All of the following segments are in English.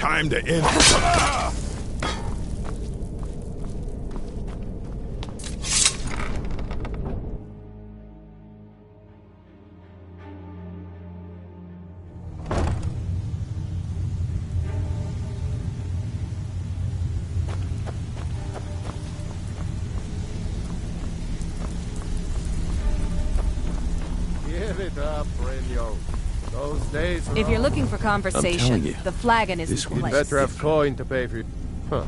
time to end. Give it up, Brynjo. Those days are If you're over. looking for conversation, the flagon isn't the You'd place. better have coin to pay for you. Huh.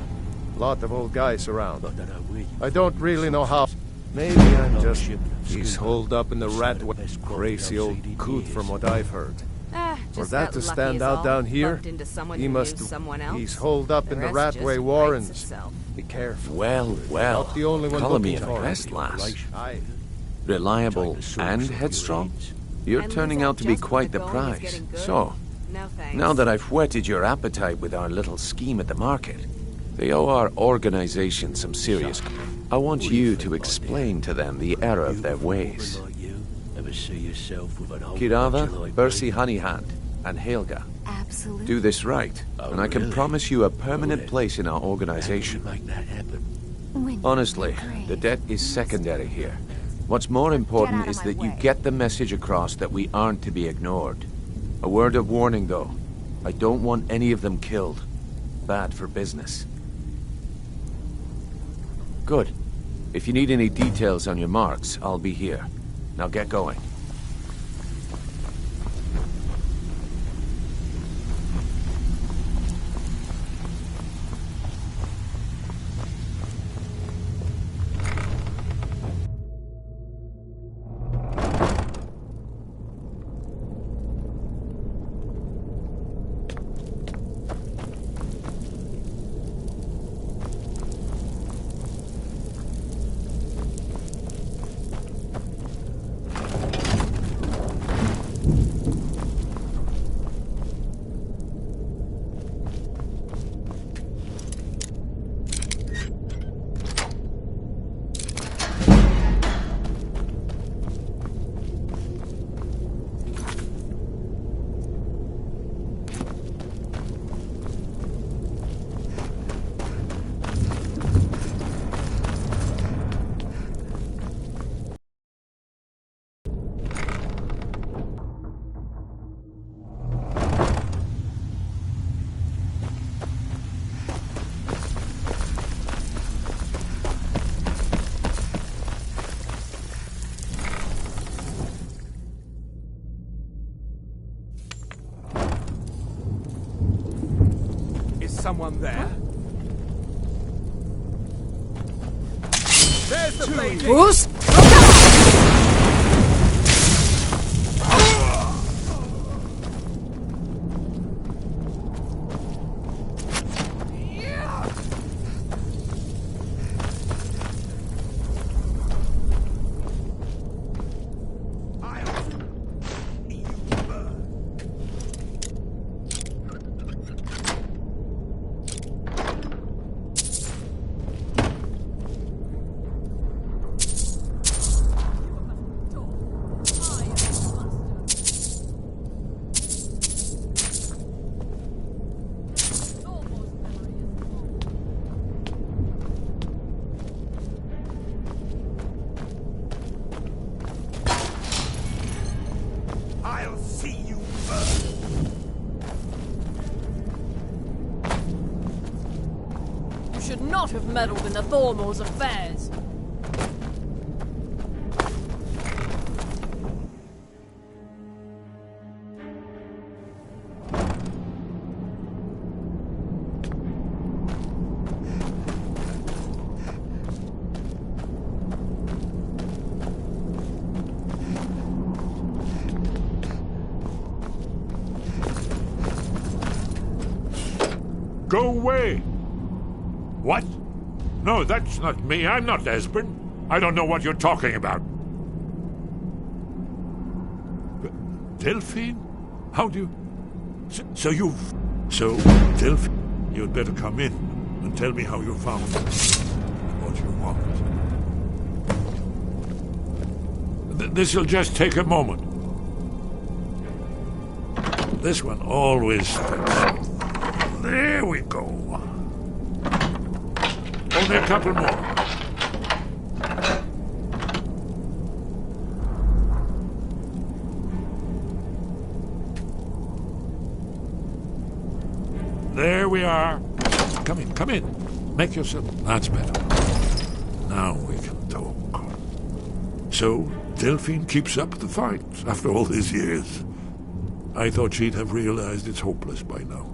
Lot of old guys around. I don't really know how. Maybe I'm just... He's holed up in the rat... Crazy old coot from what I've heard. For Just that got to lucky stand is out all. down here, Bumped into someone he who must... knew someone else. He's holed up in the rest just Ratway writes Warrens. itself. Be careful. Well, well. Not the only one Color me looking for impressed, him. lass. Aye. Reliable and headstrong? You're And turning Lizette out to be just when quite the the going is prize. getting good. So, No thanks. now that I've whetted your appetite with our little scheme at the market, they owe our organization some serious... I want you to explain to them the error of their ways. Kirava, Bersi Honeyhand, and Helga. Absolutely. Do this right, and I can promise you a permanent place in our organization. Honestly, the debt is secondary here. What's more important is that you get the message across that we aren't to be ignored. A word of warning, though. I don't want any of them killed. Bad for business. Good. If you need any details on your marks, I'll be here. Now get going. Someone there? There's the blade! Bruce? Should not have meddled in the Thormore's affairs. Go away! What? No, that's not me. I'm not Esbern. I don't know what you're talking about. Delphine? How do you... So, Delphine, you'd better come in and tell me how you found what you want. This'll just take a moment. This one always takes... There we go. Only a couple more. There we are. Come in. Make yourself... That's better. Now we can talk. So, Delphine keeps up the fight after all these years. I thought she'd have realized it's hopeless by now.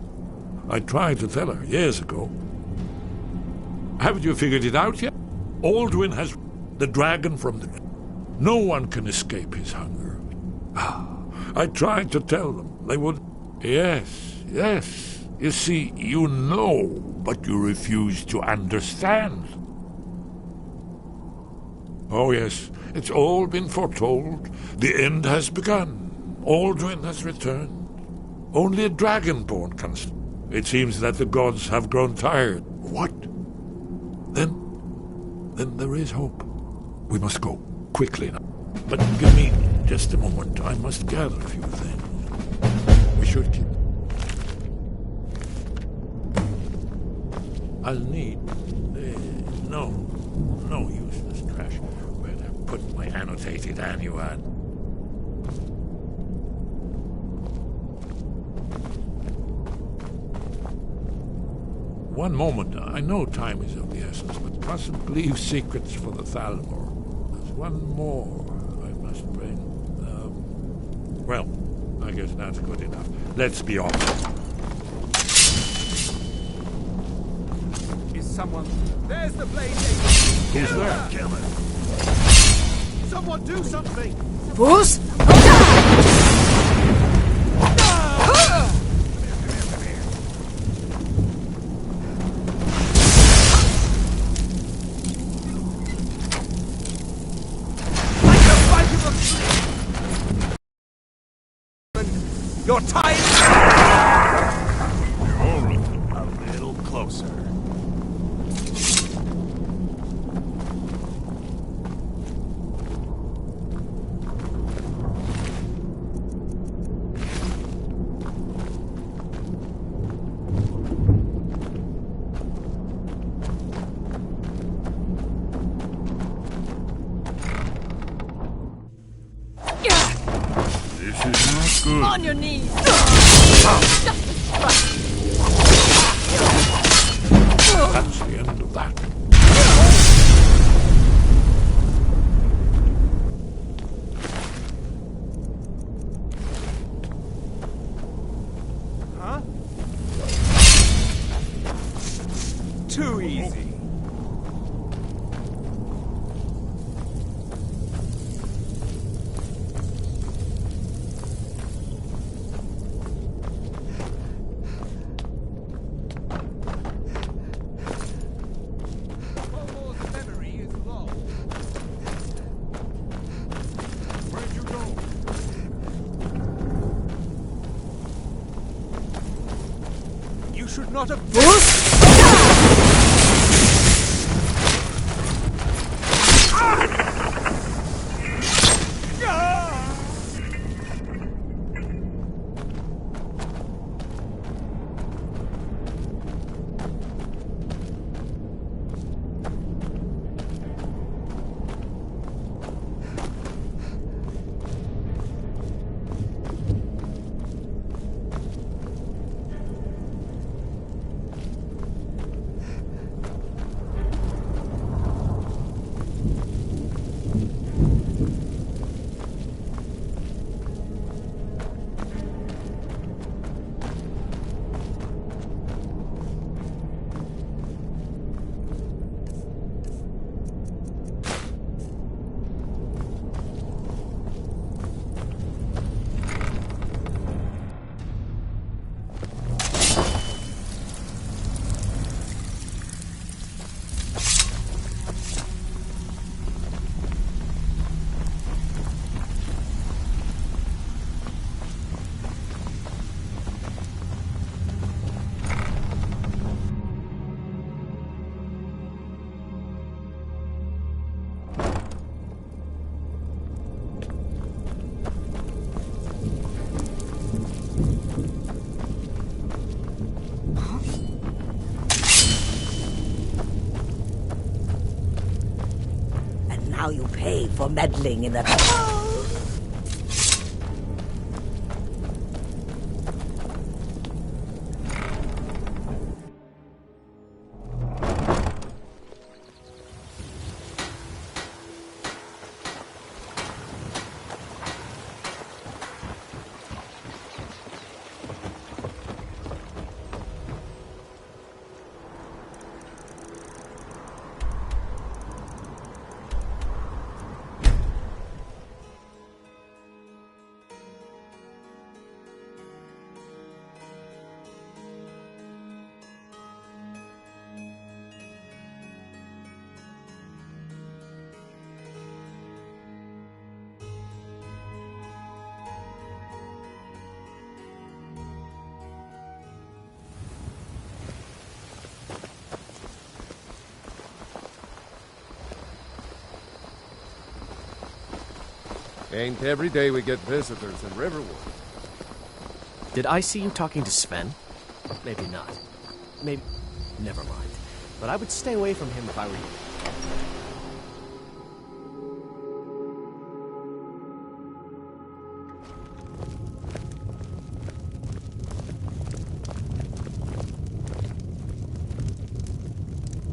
I tried to tell her years ago. Haven't you figured it out yet? Alduan has the dragon from the... No one can escape his hunger. I tried to tell them. They would... Yes. You see, you know, but you refuse to understand. Oh, yes, it's all been foretold. The end has begun. Alduin has returned. Only a dragonborn can... It seems that the gods have grown tired. What? Then there is hope. We must go, quickly now. But give me just a moment. I must gather a few things. We should keep... I'll need... no useless trash. Where'd I put my annotated Alduan? One moment. I know time is of the essence, but mustn't leave secrets for the Thalmor. There's one more I must bring. Well, I guess that's good enough. Let's be off. Someone. There's the blade. Who's there? Kill it. Someone do something. Bruce? Your time. A little closer. On your knees! That's the end of that. Huh? Too easy. Should not have... how you pay for meddling in the... Ain't every day we get visitors in Riverwood. Did I see you talking to Sven? Maybe not. Maybe... Never mind. But I would stay away from him if I were you.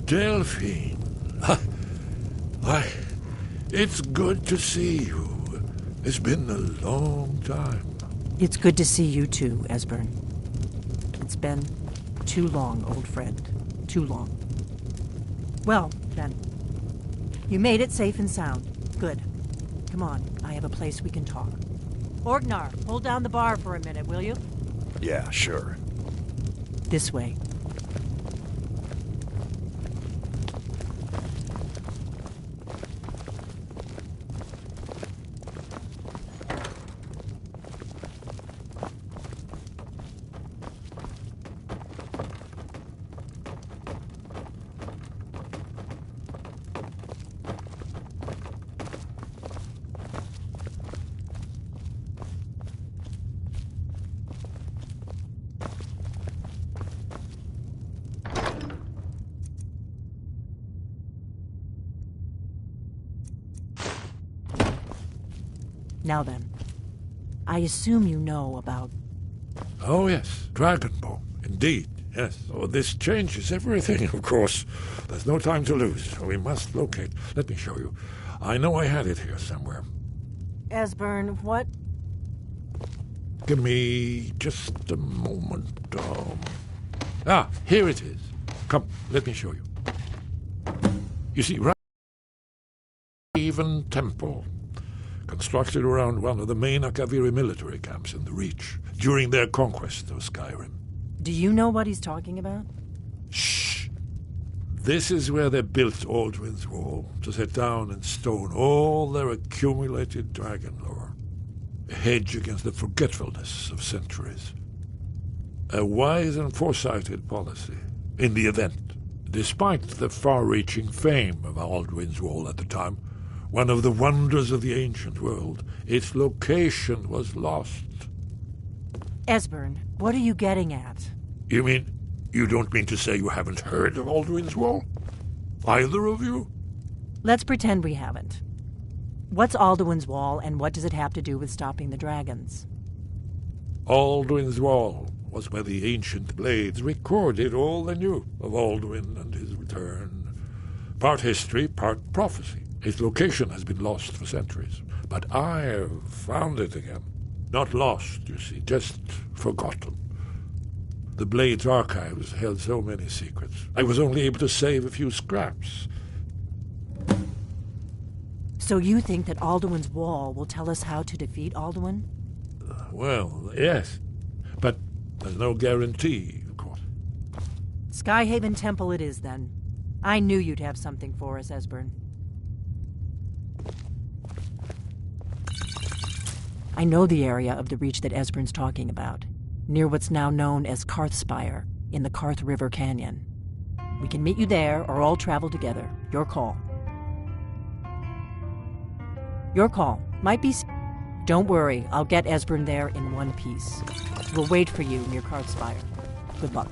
Delphine. Why, it's good to see you. It's been a long time. It's good to see you too, Esbern. It's been too long, old friend. Too long. Well, then. You made it safe and sound. Good. Come on, I have a place we can talk. Orgnar, hold down the bar for a minute, will you? Yeah, sure. This way. Now then, I assume you know about... Oh, yes, Dragonborn, indeed, yes. Oh, this changes everything, of course. There's no time to lose. We must locate. Let me show you. I know I had it here somewhere. Esbern, what? Give me just a moment. Here it is. Come, let me show you. You see, Raven Temple, constructed around one of the main Akaviri military camps in the Reach during their conquest of Skyrim. Do you know what he's talking about? Shh! This is where they built Alduin's Wall, to set down in stone all their accumulated dragon lore. A hedge against the forgetfulness of centuries. A wise and foresighted policy, in the event, despite the far-reaching fame of Alduin's Wall at the time, one of the wonders of the ancient world, its location was lost. Esbern, what are you getting at? You mean, you don't mean to say you haven't heard of Alduin's Wall? Either of you? Let's pretend we haven't. What's Alduin's Wall, and what does it have to do with stopping the dragons? Alduin's Wall was where the ancient blades recorded all they knew of Alduin and his return. Part history, part prophecy. Its location has been lost for centuries, but I've found it again. Not lost, you see, just forgotten. The Blade's archives held so many secrets. I was only able to save a few scraps. So you think that Alduin's Wall will tell us how to defeat Alduin? Well, yes, but there's no guarantee, of course. Skyhaven Temple it is, then. I knew you'd have something for us, Esbern. I know the area of the Reach that Esbern's talking about, near what's now known as Karthspire, in the Karth River Canyon. We can meet you there, or all travel together. Your call. Your call. Might be... Don't worry, I'll get Esbern there in one piece. We'll wait for you near Karthspire. Good luck.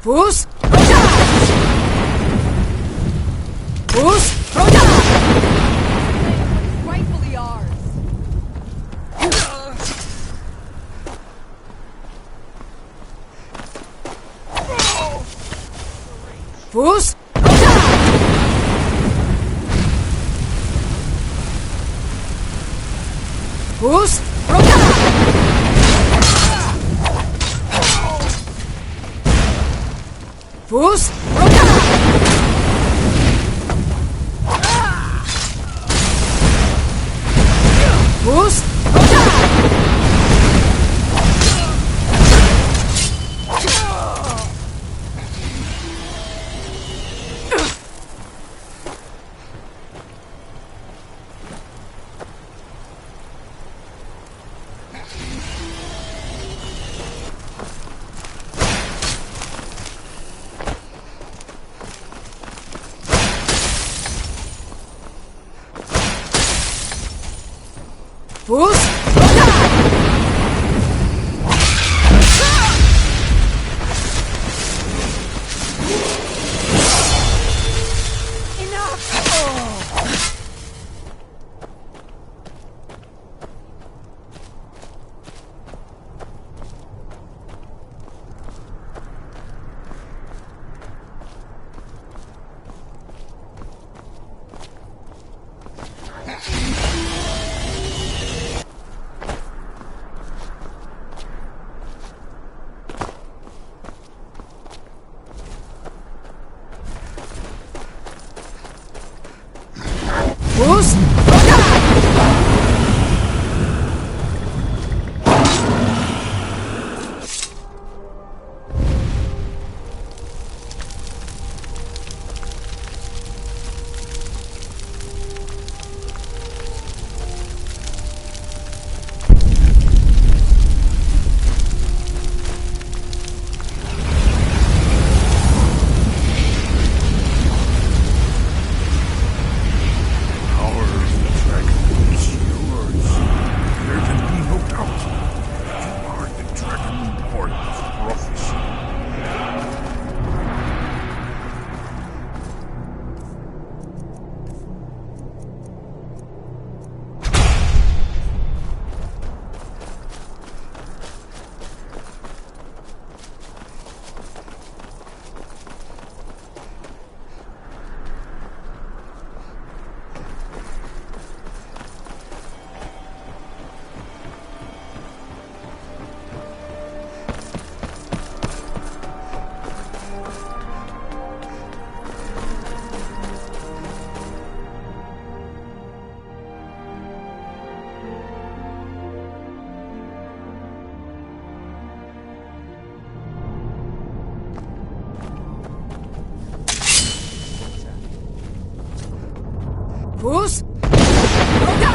Fus! Roja! Fus! Roja! Rightfully ours. Fus! Roja! Fus! Roja! Fus! Roja! Fus! Roja! Fus! Roja! Fus! Roja! Power of the dragon is yours. There can be no doubt. You are the dragonborn of prophecy. Fus! Roja!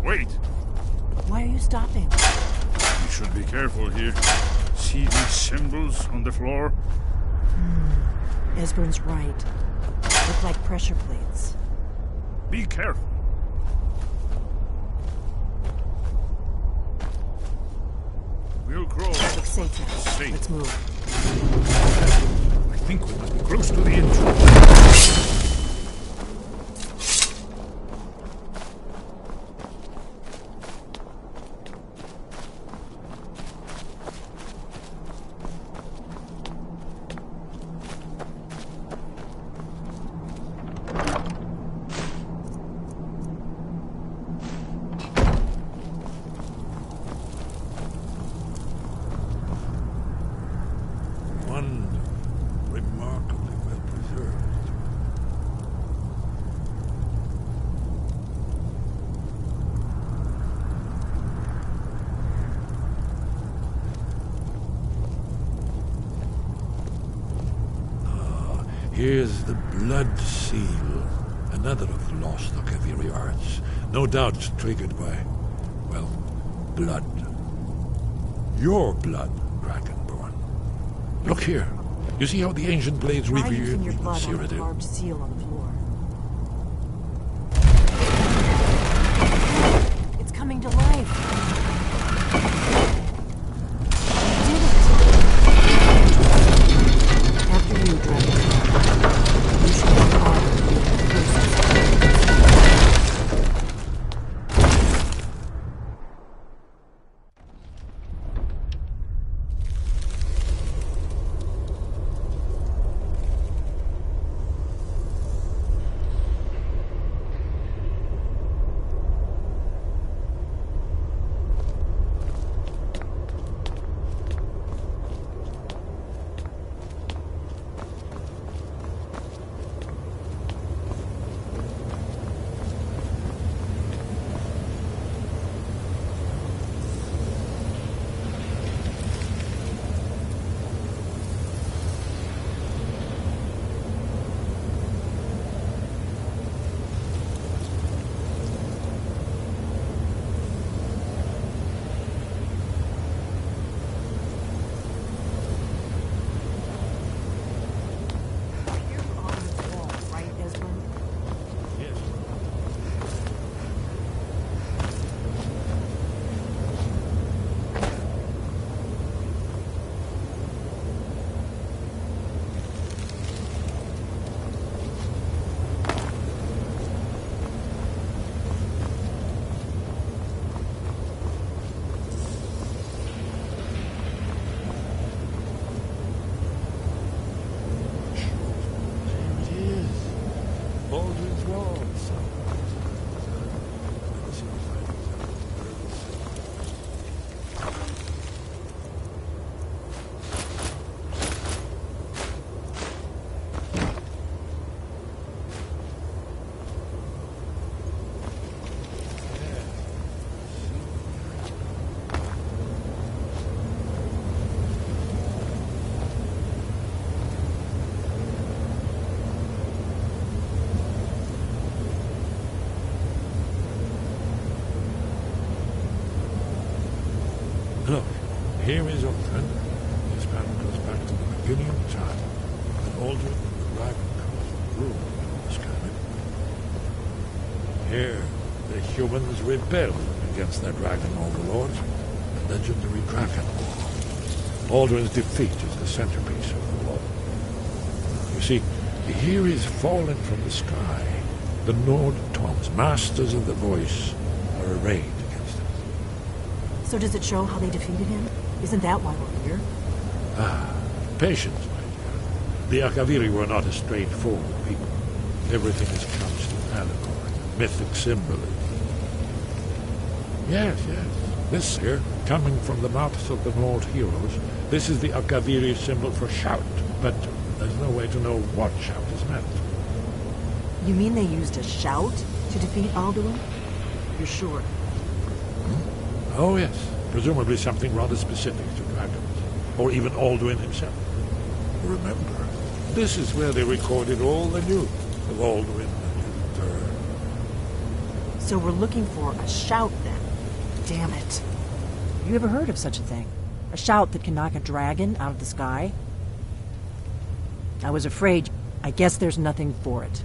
Wait! Why are you stopping? You should be careful here. See these symbols on the floor? Esbern's right. Look like pressure plates. Be careful. We'll crawl. Look safe now. see. Let's move. I think we must be close to the entrance. Remarkably well preserved. Here's the blood seal, another of the lost Akaviri arts. No doubt triggered by, well, blood. Your blood, Dragonborn. Look here. You see how the ancient blades Try reveal using your blood on the Cyrodiil? carved seal on the floor. It's coming to life. You did it. After you, Dragon. You should work hard to be the process. Look, here is Alduan. This pattern goes back to the beginning of time, when Alduan and the Dragon Coast ruled in this climate. Here, the humans rebelled against their dragon overlords, the legendary Dragon War. Alduin's defeat is the centerpiece of the war. You see, here is fallen from the sky. The Nord Toms, masters of the voice, are arrayed against him. So does it show how they defeated him? Isn't that why we're here? Patience, my dear. The Akaviri were not a straightforward people. Everything is couched in allegory, mythic symbolism. Yes. This here, coming from the mouths of the Nord heroes, this is the Akaviri symbol for shout, but there's no way to know what shout is meant. You mean they used a shout to defeat Alduan? You're sure? Oh, yes. Presumably something rather specific to dragons, or even Alduin himself. Remember, this is where they recorded all the news of Alduin and his return. So we're looking for a shout, then. Damn it. You ever heard of such a thing? A shout that can knock a dragon out of the sky? I was afraid. I guess there's nothing for it.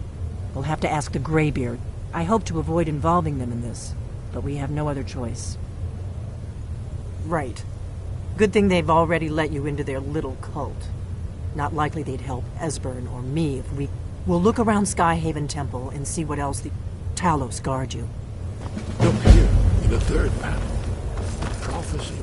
We'll have to ask the Greybeard. I hope to avoid involving them in this, but we have no other choice. Right. Good thing they've already let you into their little cult. Not likely they'd help Esbern or me if we... We'll look around Skyhaven Temple and see what else the Talos guard you. Look here, in the third panel. Prophecy.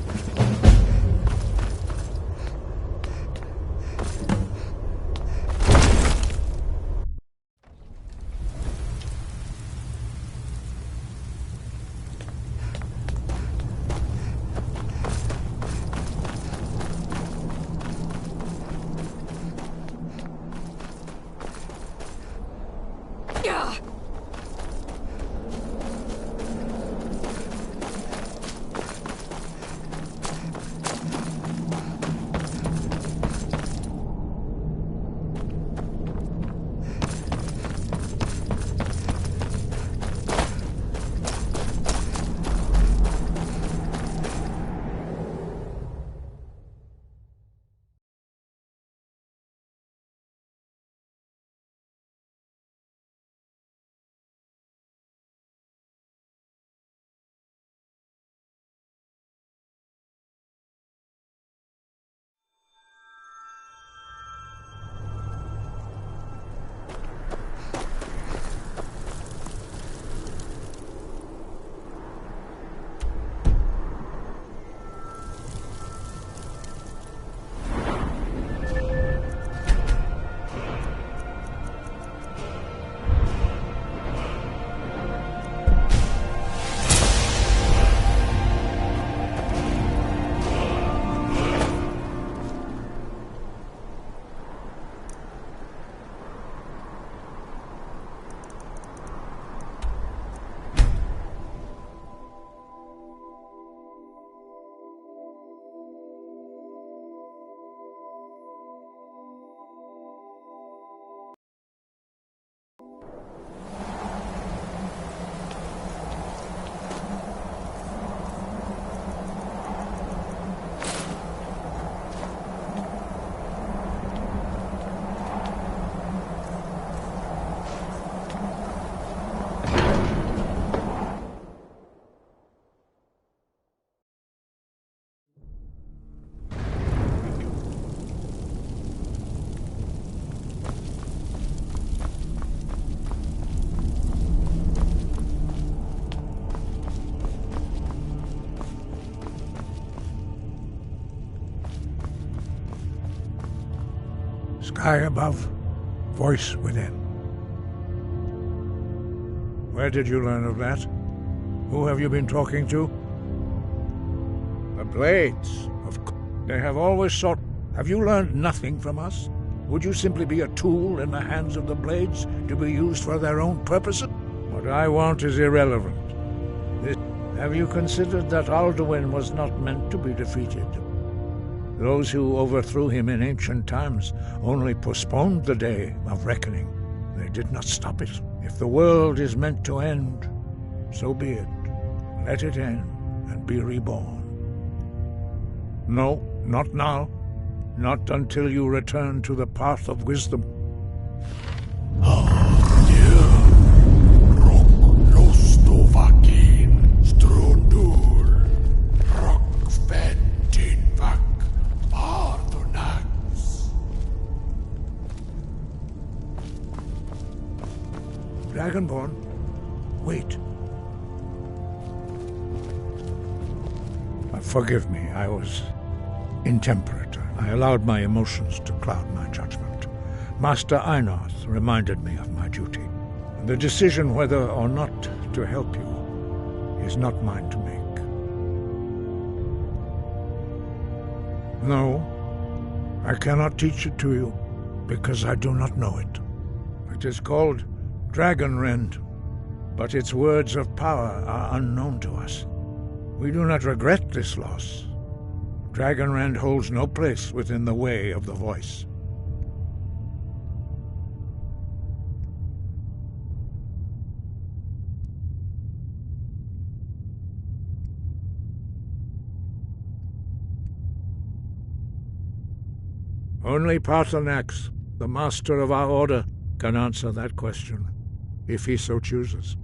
Sky above, voice within. Where did you learn of that? Who have you been talking to? The Blades. They have always sought... Have you learned nothing from us? Would you simply be a tool in the hands of the Blades to be used for their own purposes? What I want is irrelevant. Have you considered that Alduan was not meant to be defeated? Those who overthrew him in ancient times only postponed the day of reckoning. They did not stop it. If the world is meant to end, so be it. Let it end and be reborn. No, not now. Not until you return to the path of wisdom. Dragonborn, wait. Forgive me, I was intemperate. I allowed my emotions to cloud my judgment. Master Einarth reminded me of my duty. The decision whether or not to help you is not mine to make. No, I cannot teach it to you because I do not know it. It is called Dragonrend, but its words of power are unknown to us. We do not regret this loss. Dragonrend holds no place within the way of the voice. Only Paarthurnax, the master of our order, can answer that question, if he so chooses.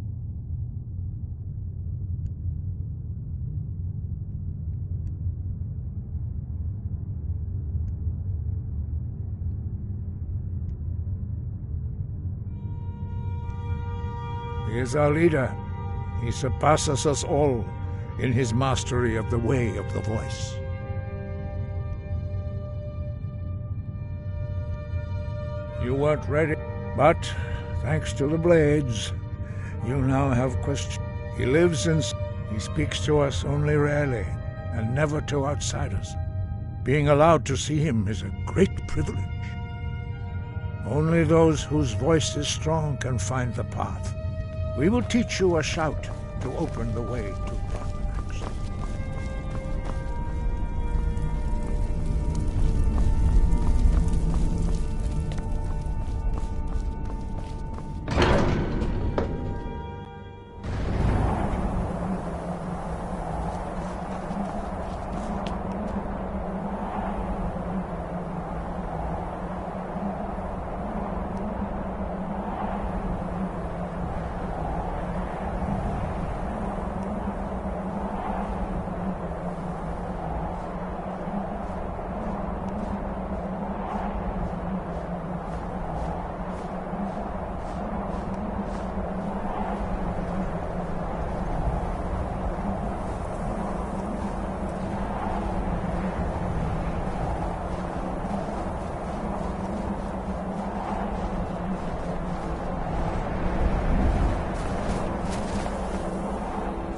He is our leader. He surpasses us all in his mastery of the way of the voice. You weren't ready, but thanks to the blades, you now have questions. He lives in... He speaks to us only rarely, and never to outsiders. Being allowed to see him is a great privilege. Only those whose voice is strong can find the path. We will teach you a shout to open the way to Pathanax.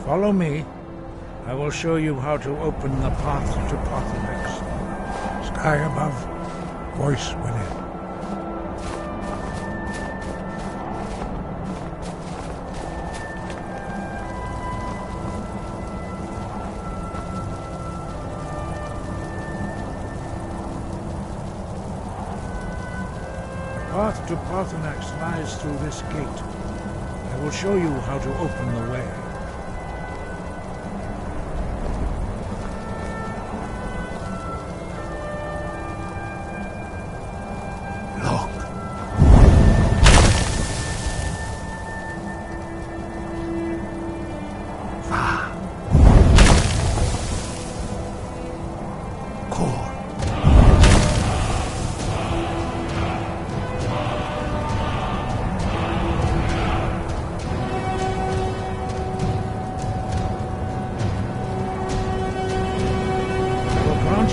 Follow me. I will show you how to open the path to Pathanax. Sky above, voice within. The path to Pathanax lies through this gate. I will show you how to open the way.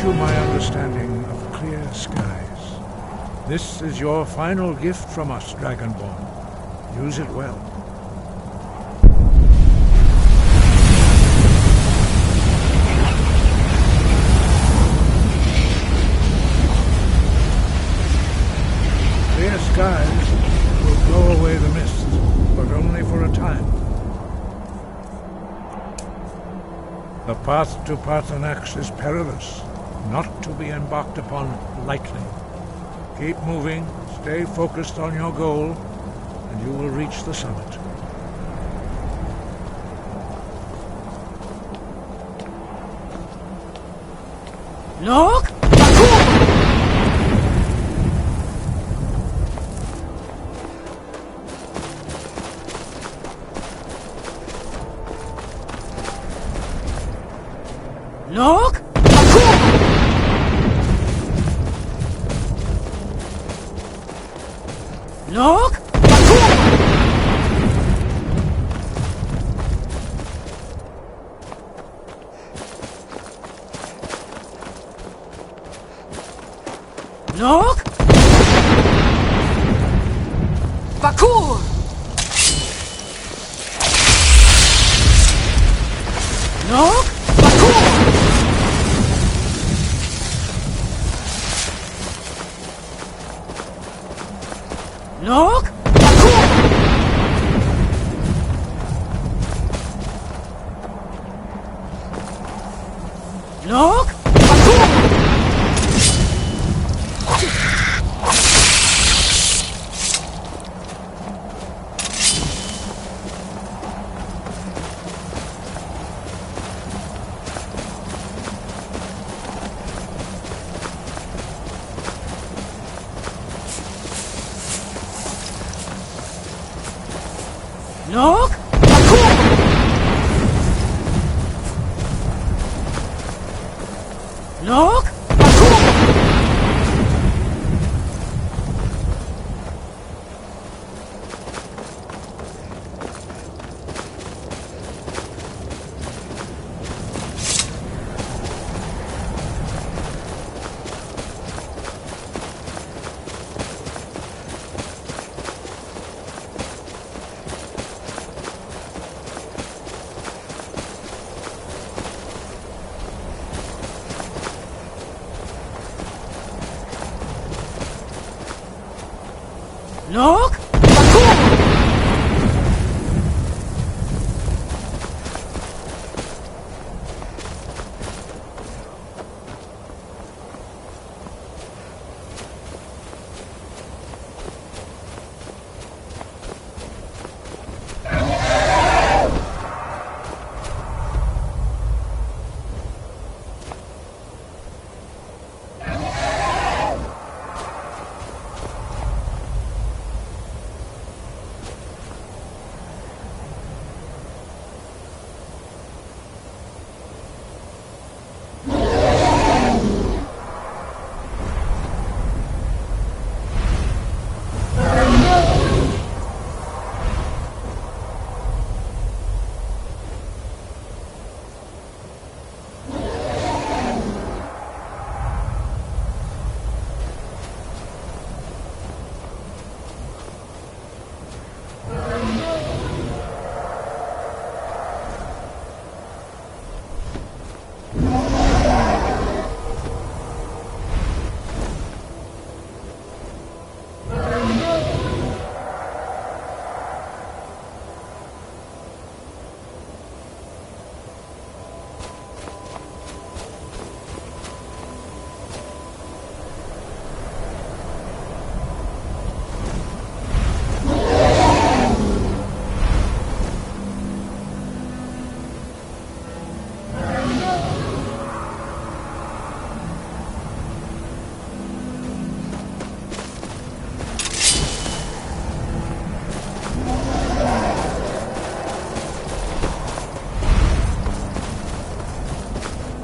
My understanding of clear skies. This is your final gift from us, Dragonborn. Use it well. Clear skies will blow away the mist, but only for a time. The path to Pathanax is perilous, not to be embarked upon lightly. Keep moving, stay focused on your goal, and you will reach the summit. Look! Look! Look! Look! Parkour! Look! Parkour! Look! Look! Look! Look! Look! Bakur!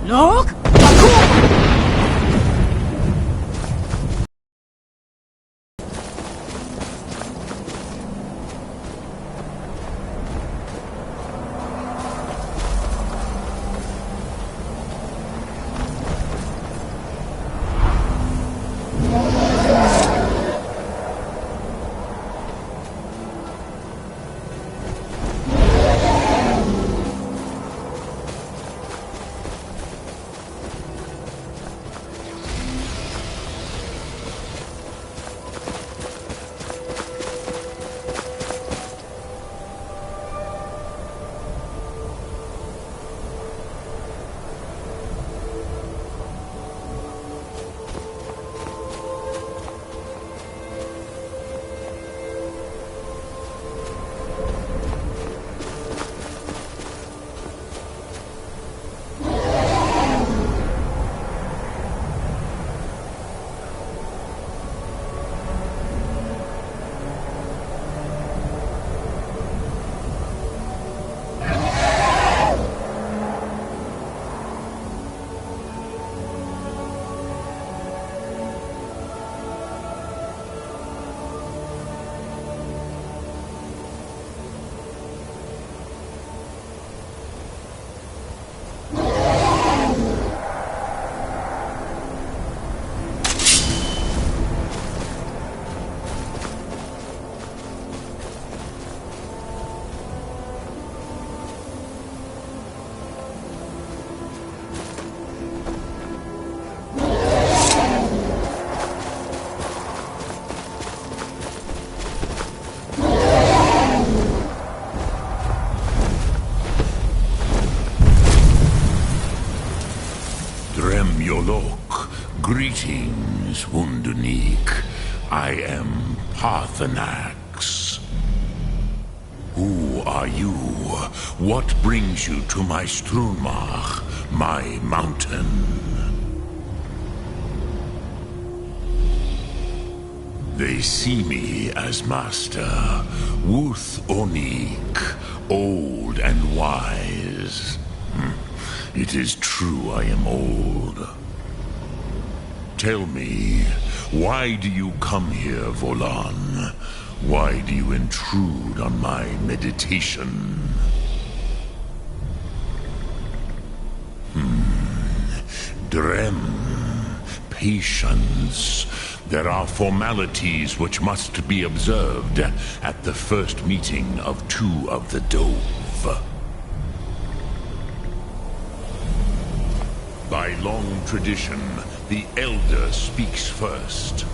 Look! Bakur! Greetings, Wunderneek. I am Parthenax. Who are you? What brings you to my Strunmach, my mountain? They see me as master, Wuth Onik, old and wise. It is true I am old. Tell me, why do you come here, Volan? Why do you intrude on my meditation? Drem, patience. There are formalities which must be observed at the first meeting of two of the Dove. By long tradition, the Elder speaks first.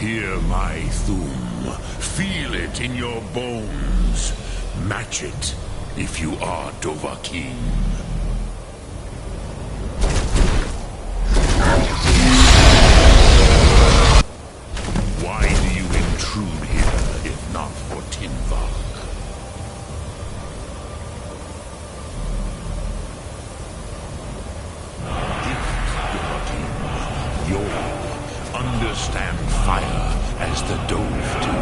Hear my Thum. Feel it in your bones. Match it if you are Dovahkiin. Why do you intrude here if not for Tinvak? Understand fire as the Dove do.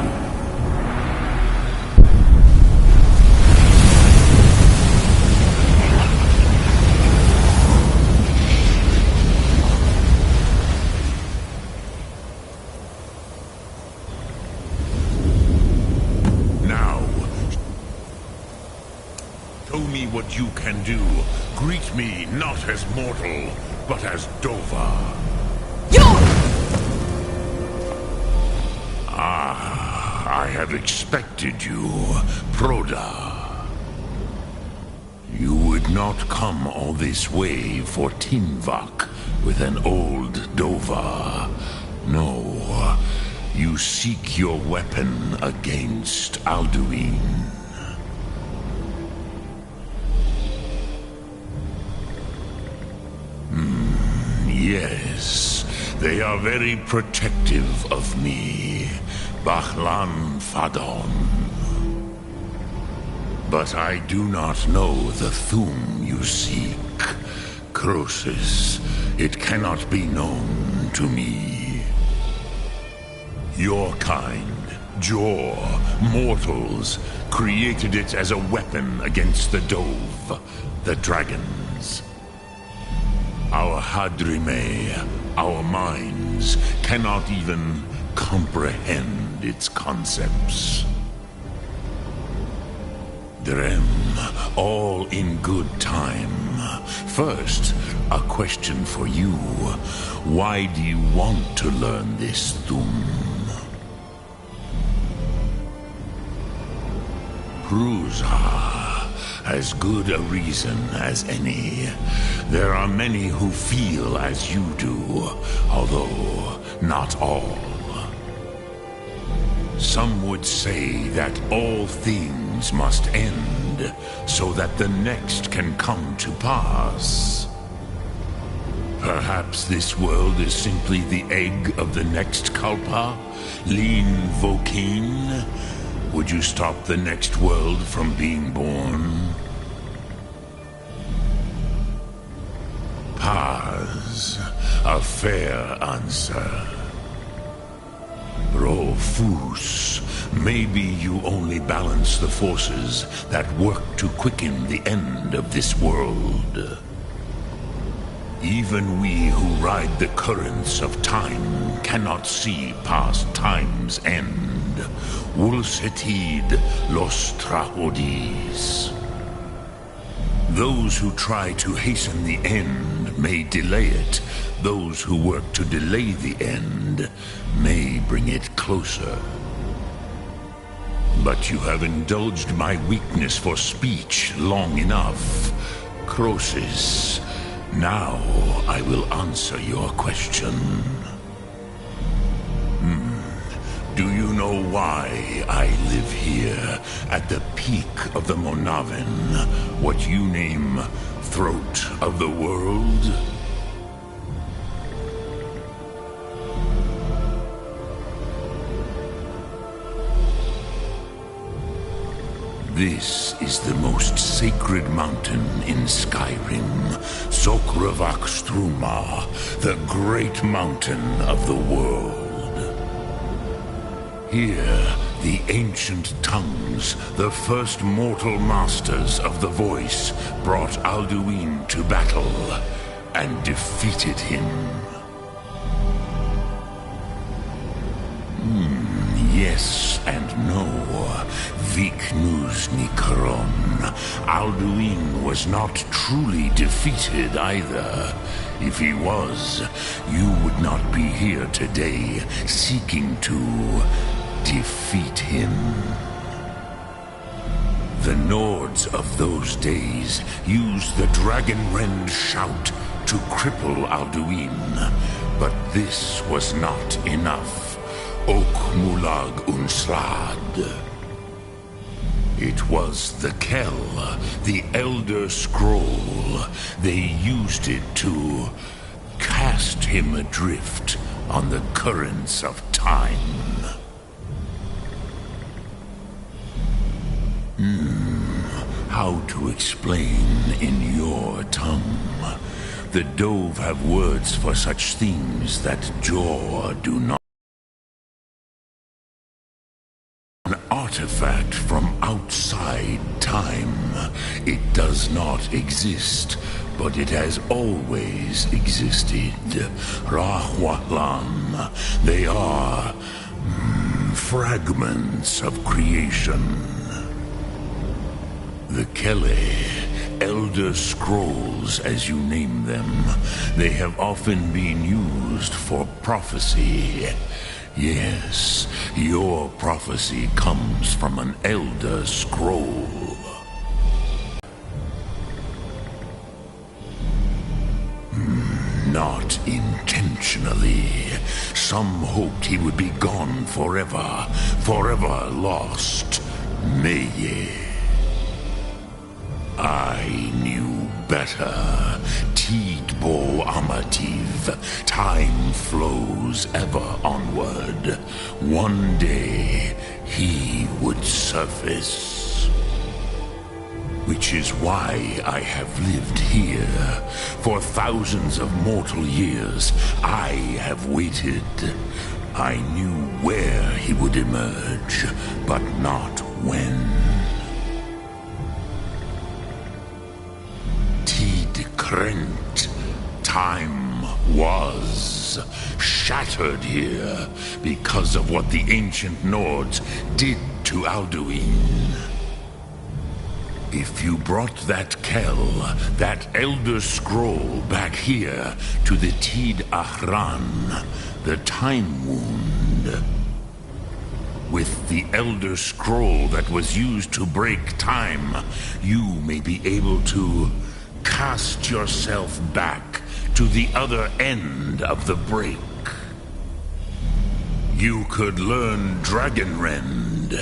Now, show me what you can do. Greet me not as mortal, but as Dova. I had expected you, Proda. You would not come all this way for Tinvak with an old Dova. No, you seek your weapon against Alduin. Yes, they are very protective of me. Bahlan Fadon. But I do not know the Thum you seek. Croesus, it cannot be known to me. Your kind, Jor, mortals, created it as a weapon against the Dove, the dragons. Our Hadrime, our minds, cannot even comprehend its concepts. Drem, all in good time. First, a question for you. Why do you want to learn this Thum? Prusa. As good a reason as any. There are many who feel as you do, although not all. Some would say that all things must end, so that the next can come to pass. Perhaps this world is simply the egg of the next Kalpa, Lean Vokin. Would you stop the next world from being born? Paz, a fair answer. Rofus, maybe you only balance the forces that work to quicken the end of this world. Even we who ride the currents of time cannot see past time's end. Wulsetid los trahodis. Those who try to hasten the end may delay it. Those who work to delay the end may bring it closer. But you have indulged my weakness for speech long enough. Croesus, now I will answer your question. Do you know why I live here, at the peak of the Monavin, what you name Throat of the World? This is the most sacred mountain in Skyrim, Sokravak Struma, the great mountain of the world. Here, the ancient tongues, the first mortal masters of the voice, brought Alduin to battle and defeated him. Yes and no. Viknus Nikaron. Alduin was not truly defeated either. If he was, you would not be here today seeking to defeat him. The Nords of those days used the Dragonrend shout to cripple Alduin, but this was not enough. Okmulag Unsrad. It was the Kell, the Elder Scroll. They used it to cast him adrift on the currents of time. How to explain in your tongue? The Dove have words for such things that Jor do not. An artifact from outside time. It does not exist, but it has always existed. Rahwatlan. They are fragments of creation. The Kele, Elder Scrolls as you name them, they have often been used for prophecy. Yes, your prophecy comes from an Elder Scroll. Not intentionally. Some hoped he would be gone forever, forever lost. Meye. I knew better. Tidbo Amativ. Time flows ever onward. One day, he would surface. Which is why I have lived here. For thousands of mortal years, I have waited. I knew where he would emerge, but not when. Krent. Time was shattered here because of what the ancient Nords did to Alduin. If you brought that Kell, that Elder Scroll back here to the Tid Ahran, the Time Wound, with the Elder Scroll that was used to break time, you may be able to cast yourself back to the other end of the break. You could learn Dragonrend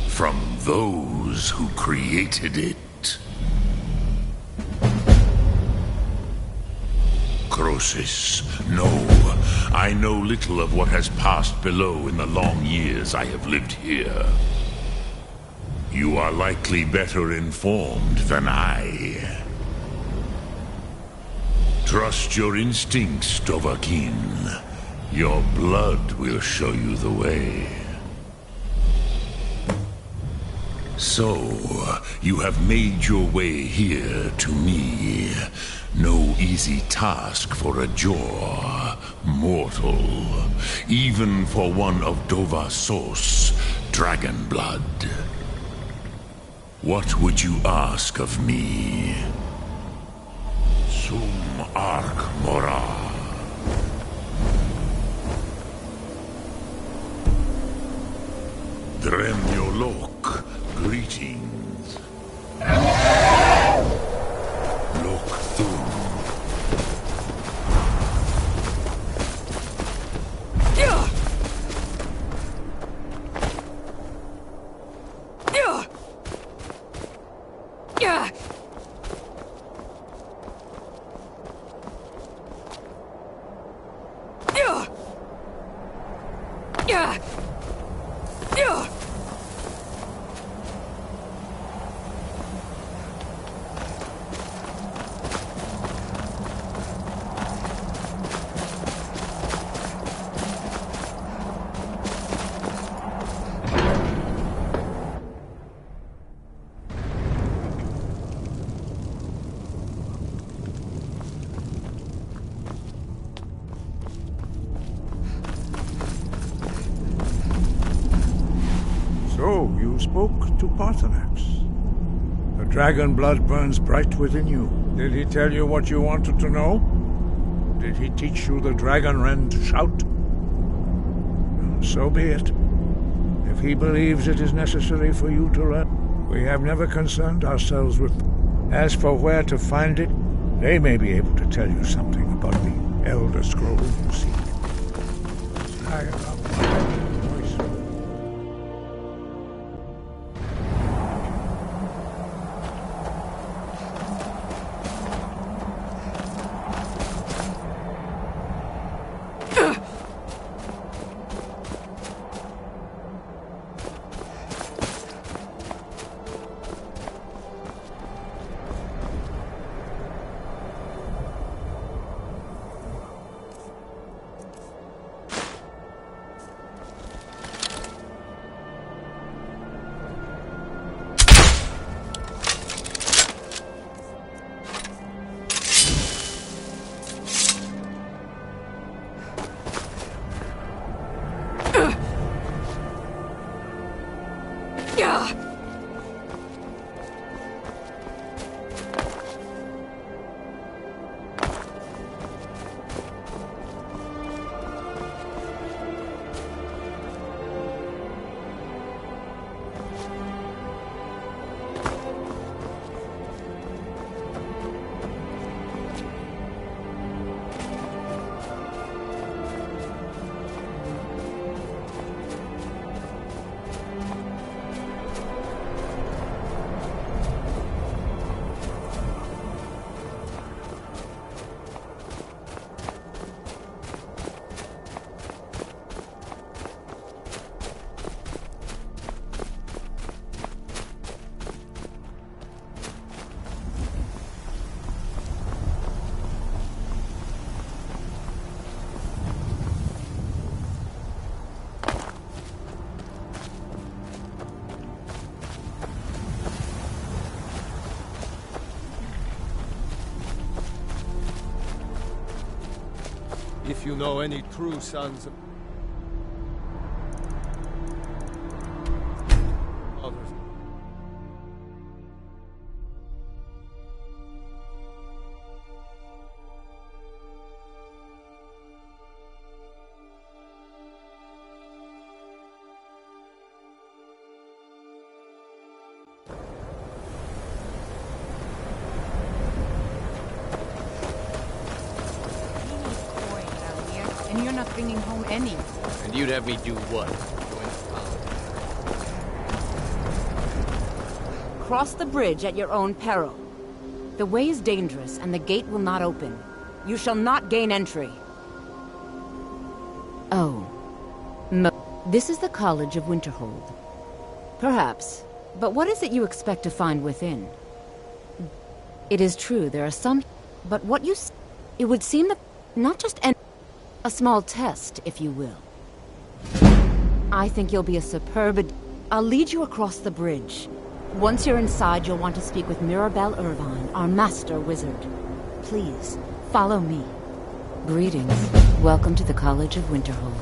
from those who created it. Crosis, no. I know little of what has passed below in the long years I have lived here. You are likely better informed than I. Trust your instincts, Dovahkiin. Your blood will show you the way. So, you have made your way here to me. No easy task for a Jor mortal, even for one of Dovahsos, dragon blood. What would you ask of me? Sum Ark Mora. Dremyolok, greetings. Lok Thum. So, you spoke to Paarthurnax. The dragon blood burns bright within you. Did he tell you what you wanted to know? Did he teach you the Dragonrend shout? So be it. If he believes it is necessary for you to learn, we have never concerned ourselves with them. As for where to find it, they may be able to tell you something about the Elder Scroll you seek. If you know any true sons of... others. And you're not bringing home any. And you'd have me do what? Cross the bridge at your own peril. The way is dangerous, and the gate will not open. You shall not gain entry. Oh. This is the College of Winterhold. Perhaps. But what is it you expect to find within? It is true, there are some... But what you... It would seem that... Not just a small test, if you will. I think you'll be a superb... I'll lead you across the bridge. Once you're inside, you'll want to speak with Mirabelle Irvine, our master wizard. Please, follow me. Greetings. Welcome to the College of Winterhold.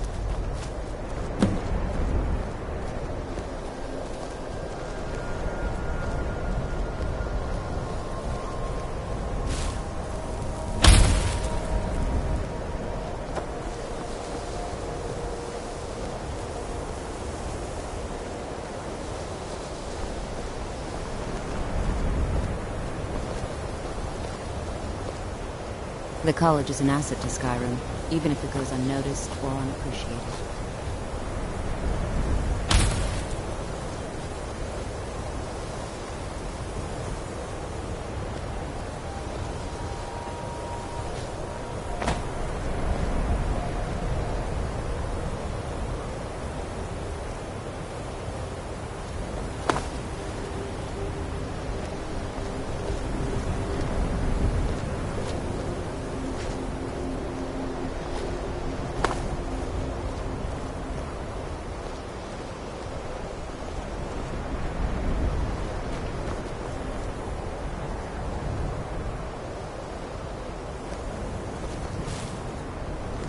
The college is an asset to Skyrim, even if it goes unnoticed or unappreciated.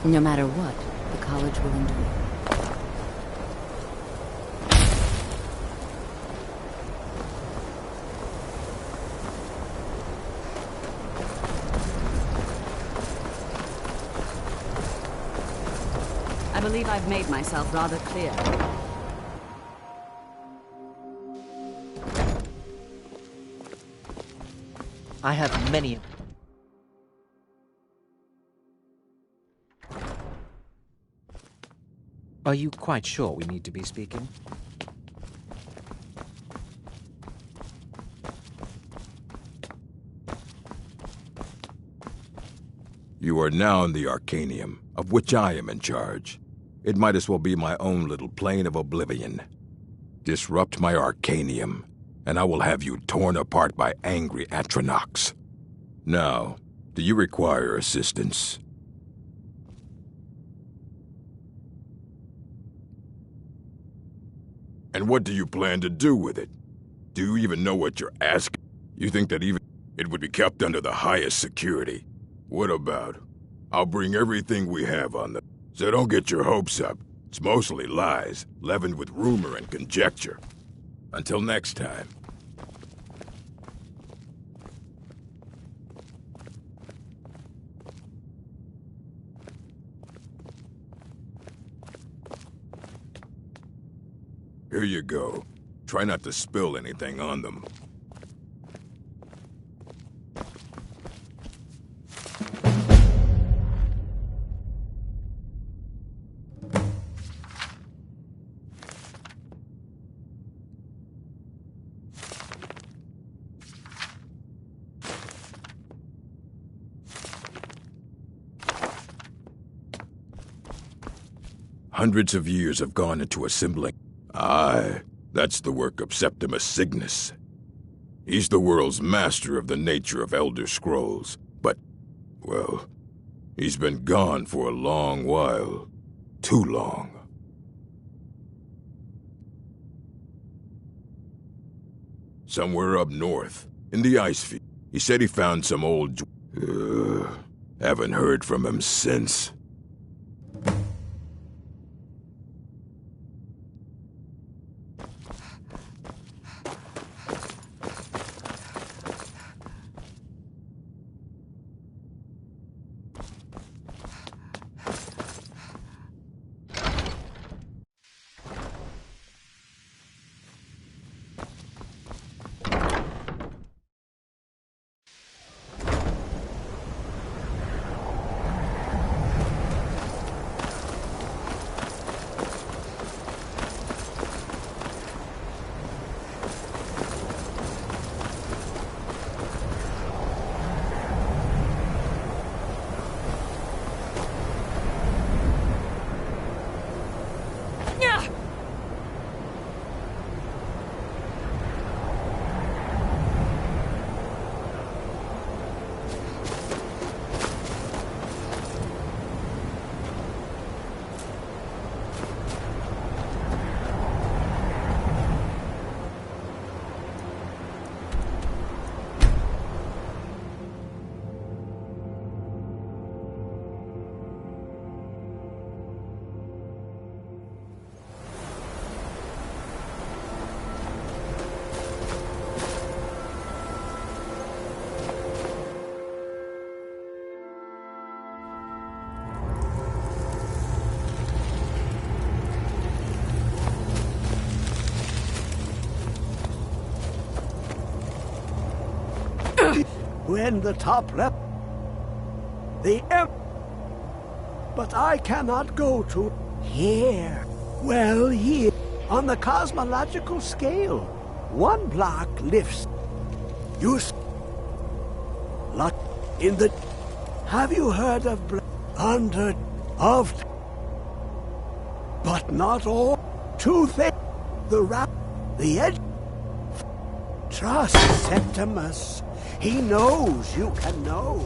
No matter what, the college will endure. I believe I've made myself rather clear. I have many... Are you quite sure we need to be speaking? You are now in the Arcanium, of which I am in charge. It might as well be my own little plane of oblivion. Disrupt my Arcanium, and I will have you torn apart by angry Atronachs. Now, do you require assistance? And what do you plan to do with it? Do you even know what you're asking? You think that even it would be kept under the highest security? What about? I'll bring everything we have on them. So don't get your hopes up. It's mostly lies, leavened with rumor and conjecture. Until next time. Here you go. Try not to spill anything on them. Hundreds of years have gone into assembling. Aye, that's the work of Septimus Cygnus. He's the world's master of the nature of Elder Scrolls, but, well, he's been gone for a long while. Too long. Somewhere up north, in the Icefield. He said he found some old... haven't heard from him since. when the top left the but I cannot go to here. Well, here on the cosmological scale, one block lifts. You luck in the. Have you heard of under of? But not all. Two things. The the edge. Trust Septimus. He knows you can know.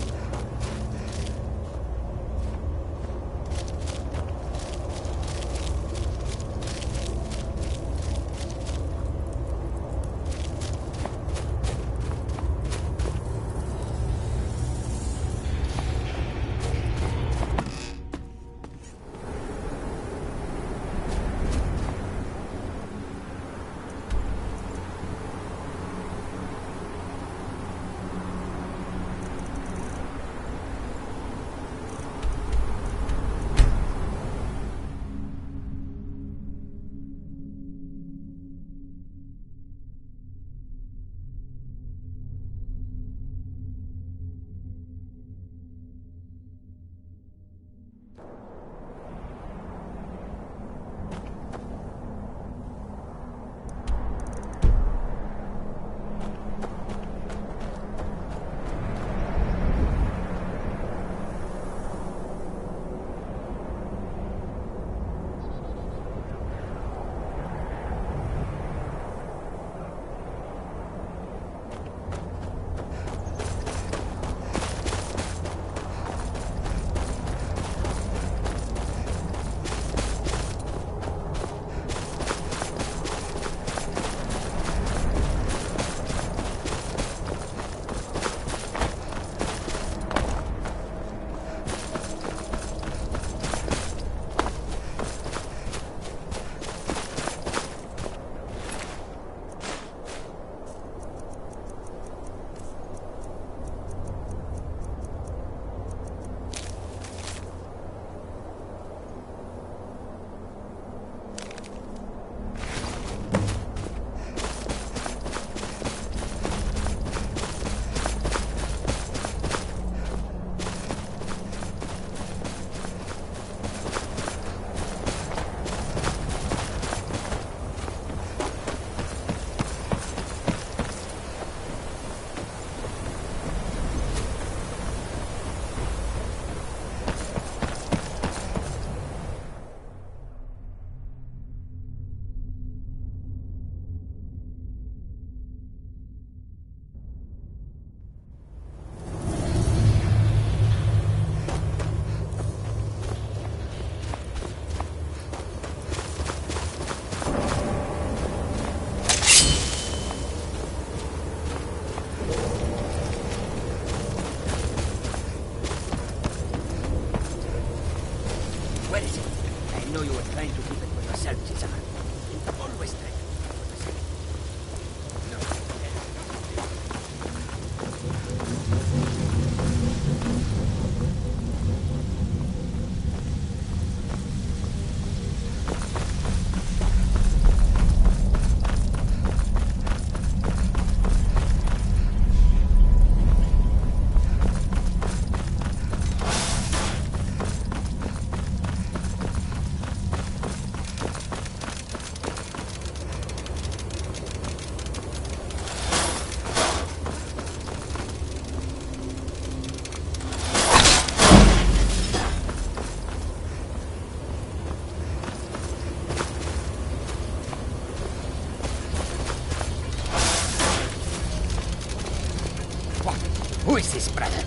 Who is this, brother?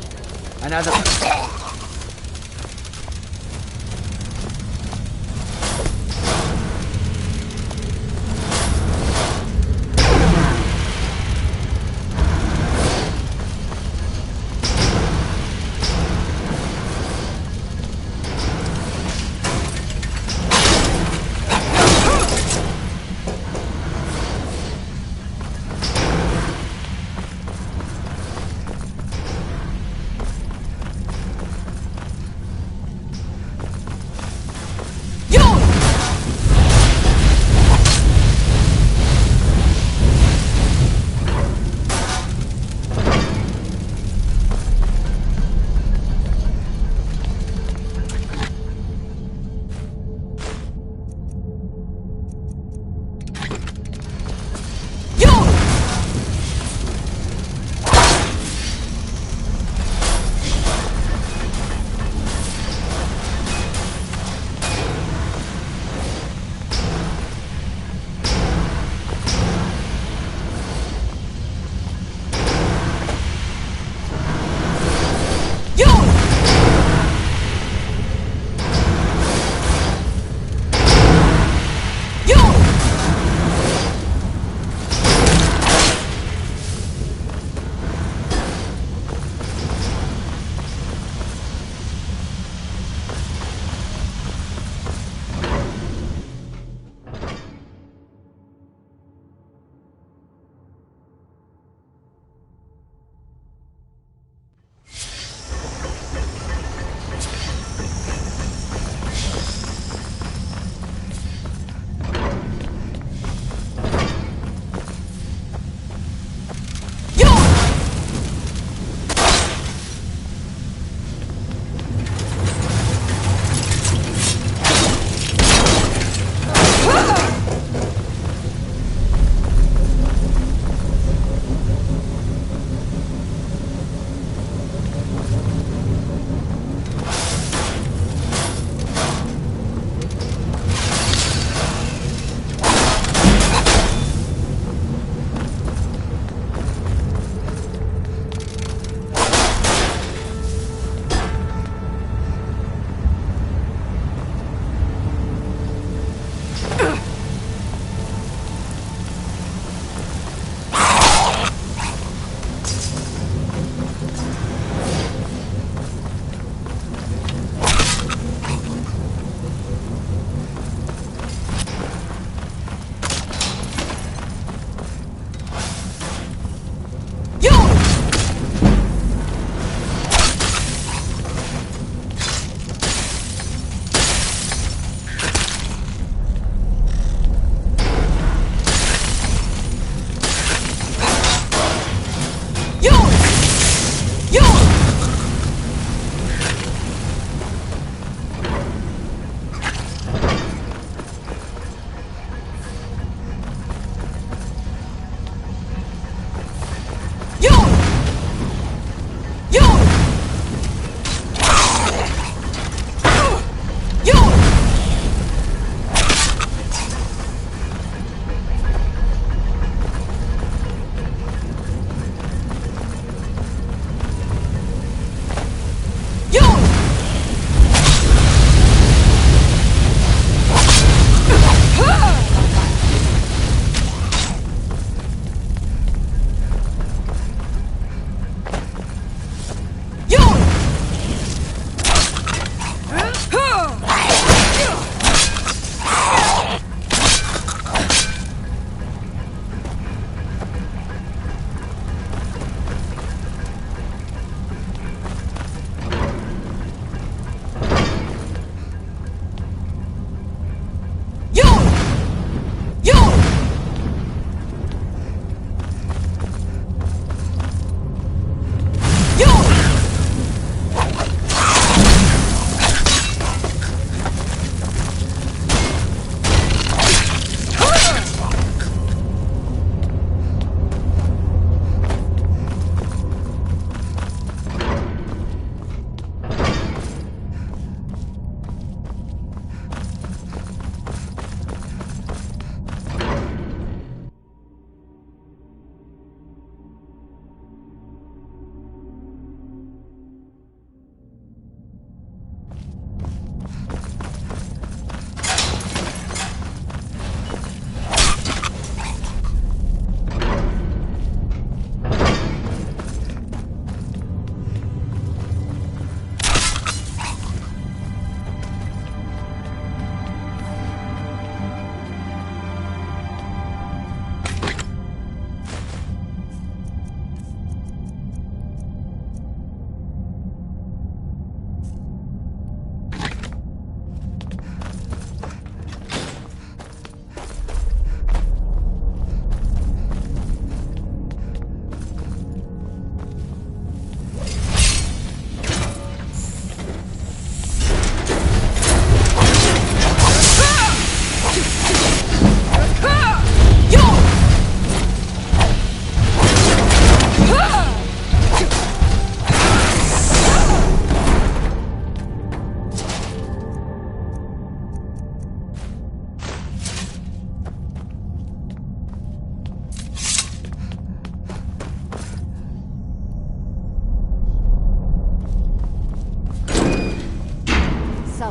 Another...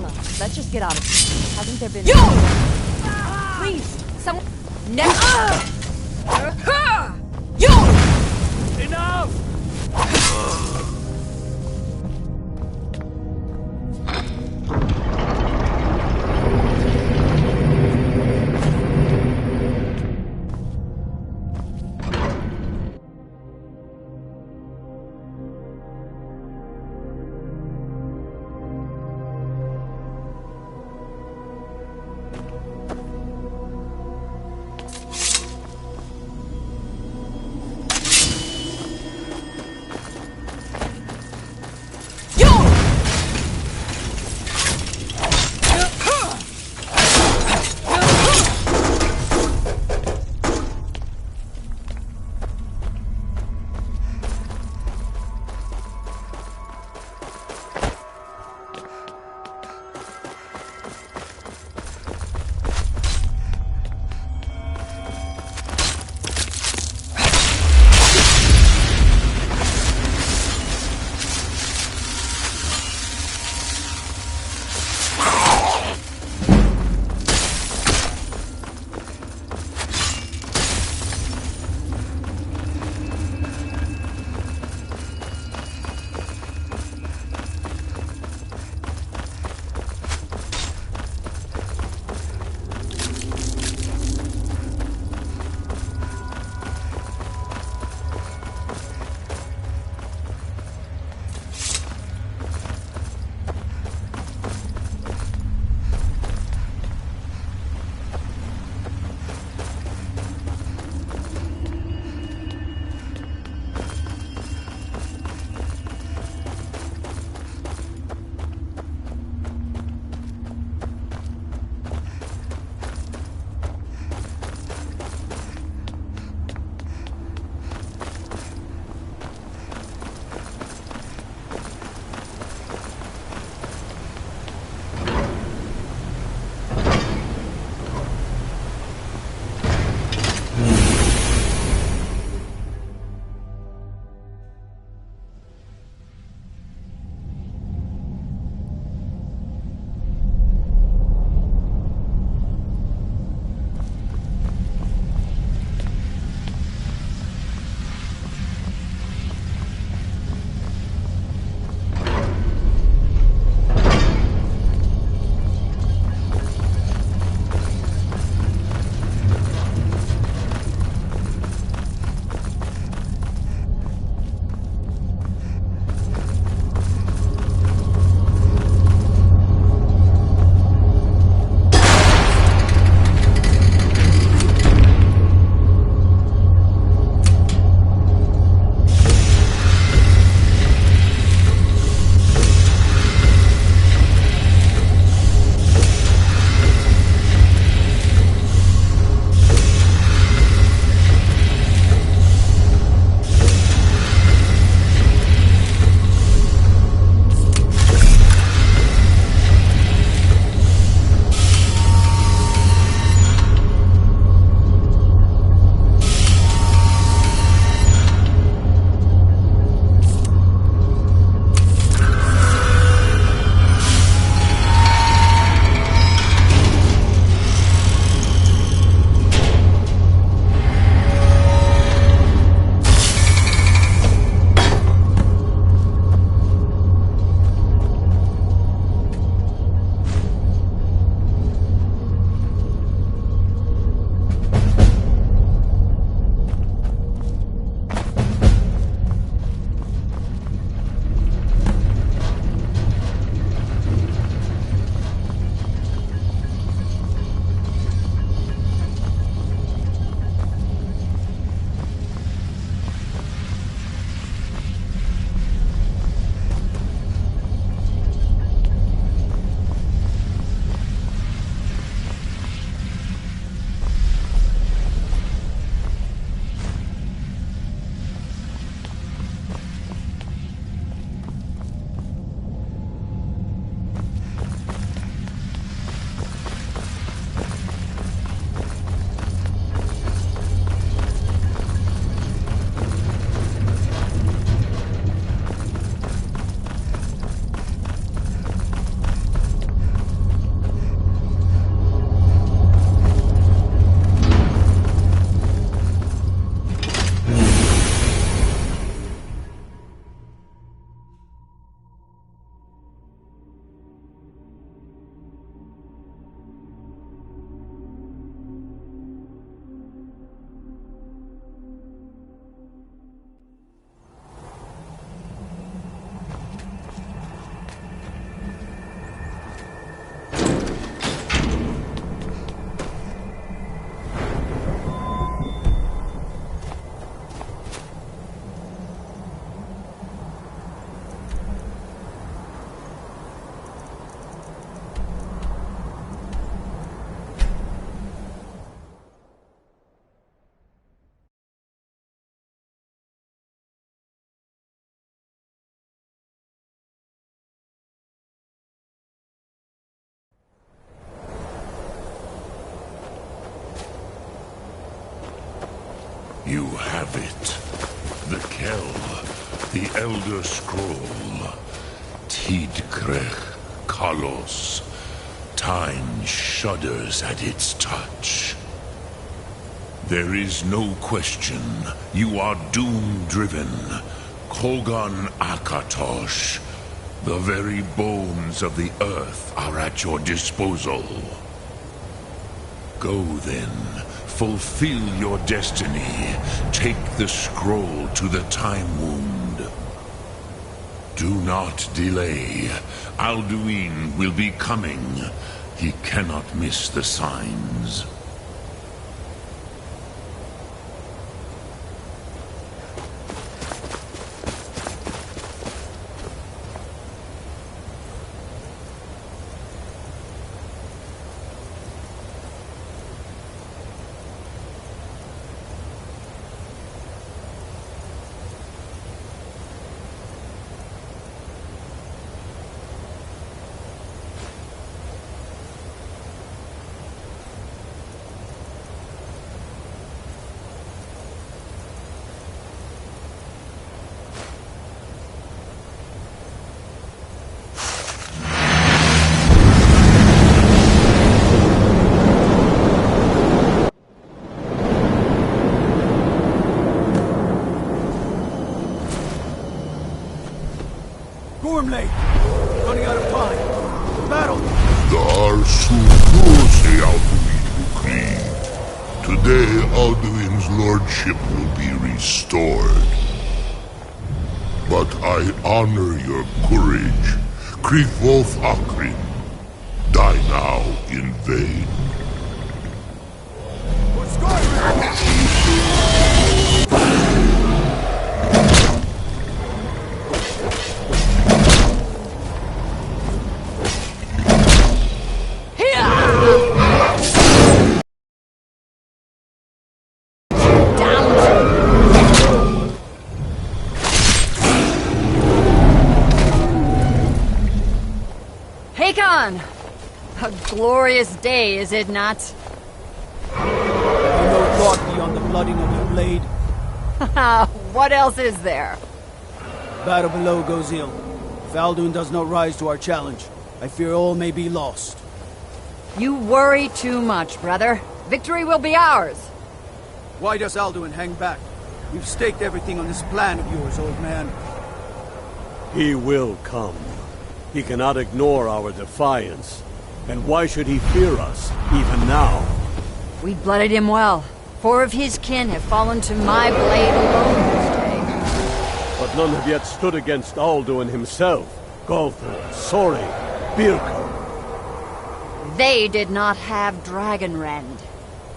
fella. Let's just get out of here. Hasn't there been... You! Please, someone... Next! You! Enough! You have it. The Kell, the Elder Scroll. Tidkrech Kalos. Time shudders at its touch. There is no question. You are doom-driven. Kogan Akatosh. The very bones of the earth are at your disposal. Go then. Fulfill your destiny. Take the scroll to the Time Wound. Do not delay. Alduin will be coming. He cannot miss the signs. Gormley! Running out of time! Battle! Today, Alduin's lordship will be restored. But I honor your courage. Kriegwolf Akrin. Die now in vain. What's going on? A glorious day, is it not? Have you no thought beyond the blooding of your blade? What else is there? Battle below goes ill. If Alduin does not rise to our challenge, I fear all may be lost. You worry too much, brother. Victory will be ours. Why does Alduin hang back? We've staked everything on this plan of yours, old man. He will come. He cannot ignore our defiance. And why should he fear us, even now? We blooded him well. 4 of his kin have fallen to my blade alone this day. But none have yet stood against Alduin himself. Golthor, Sori, Birko. They did not have Dragonrend.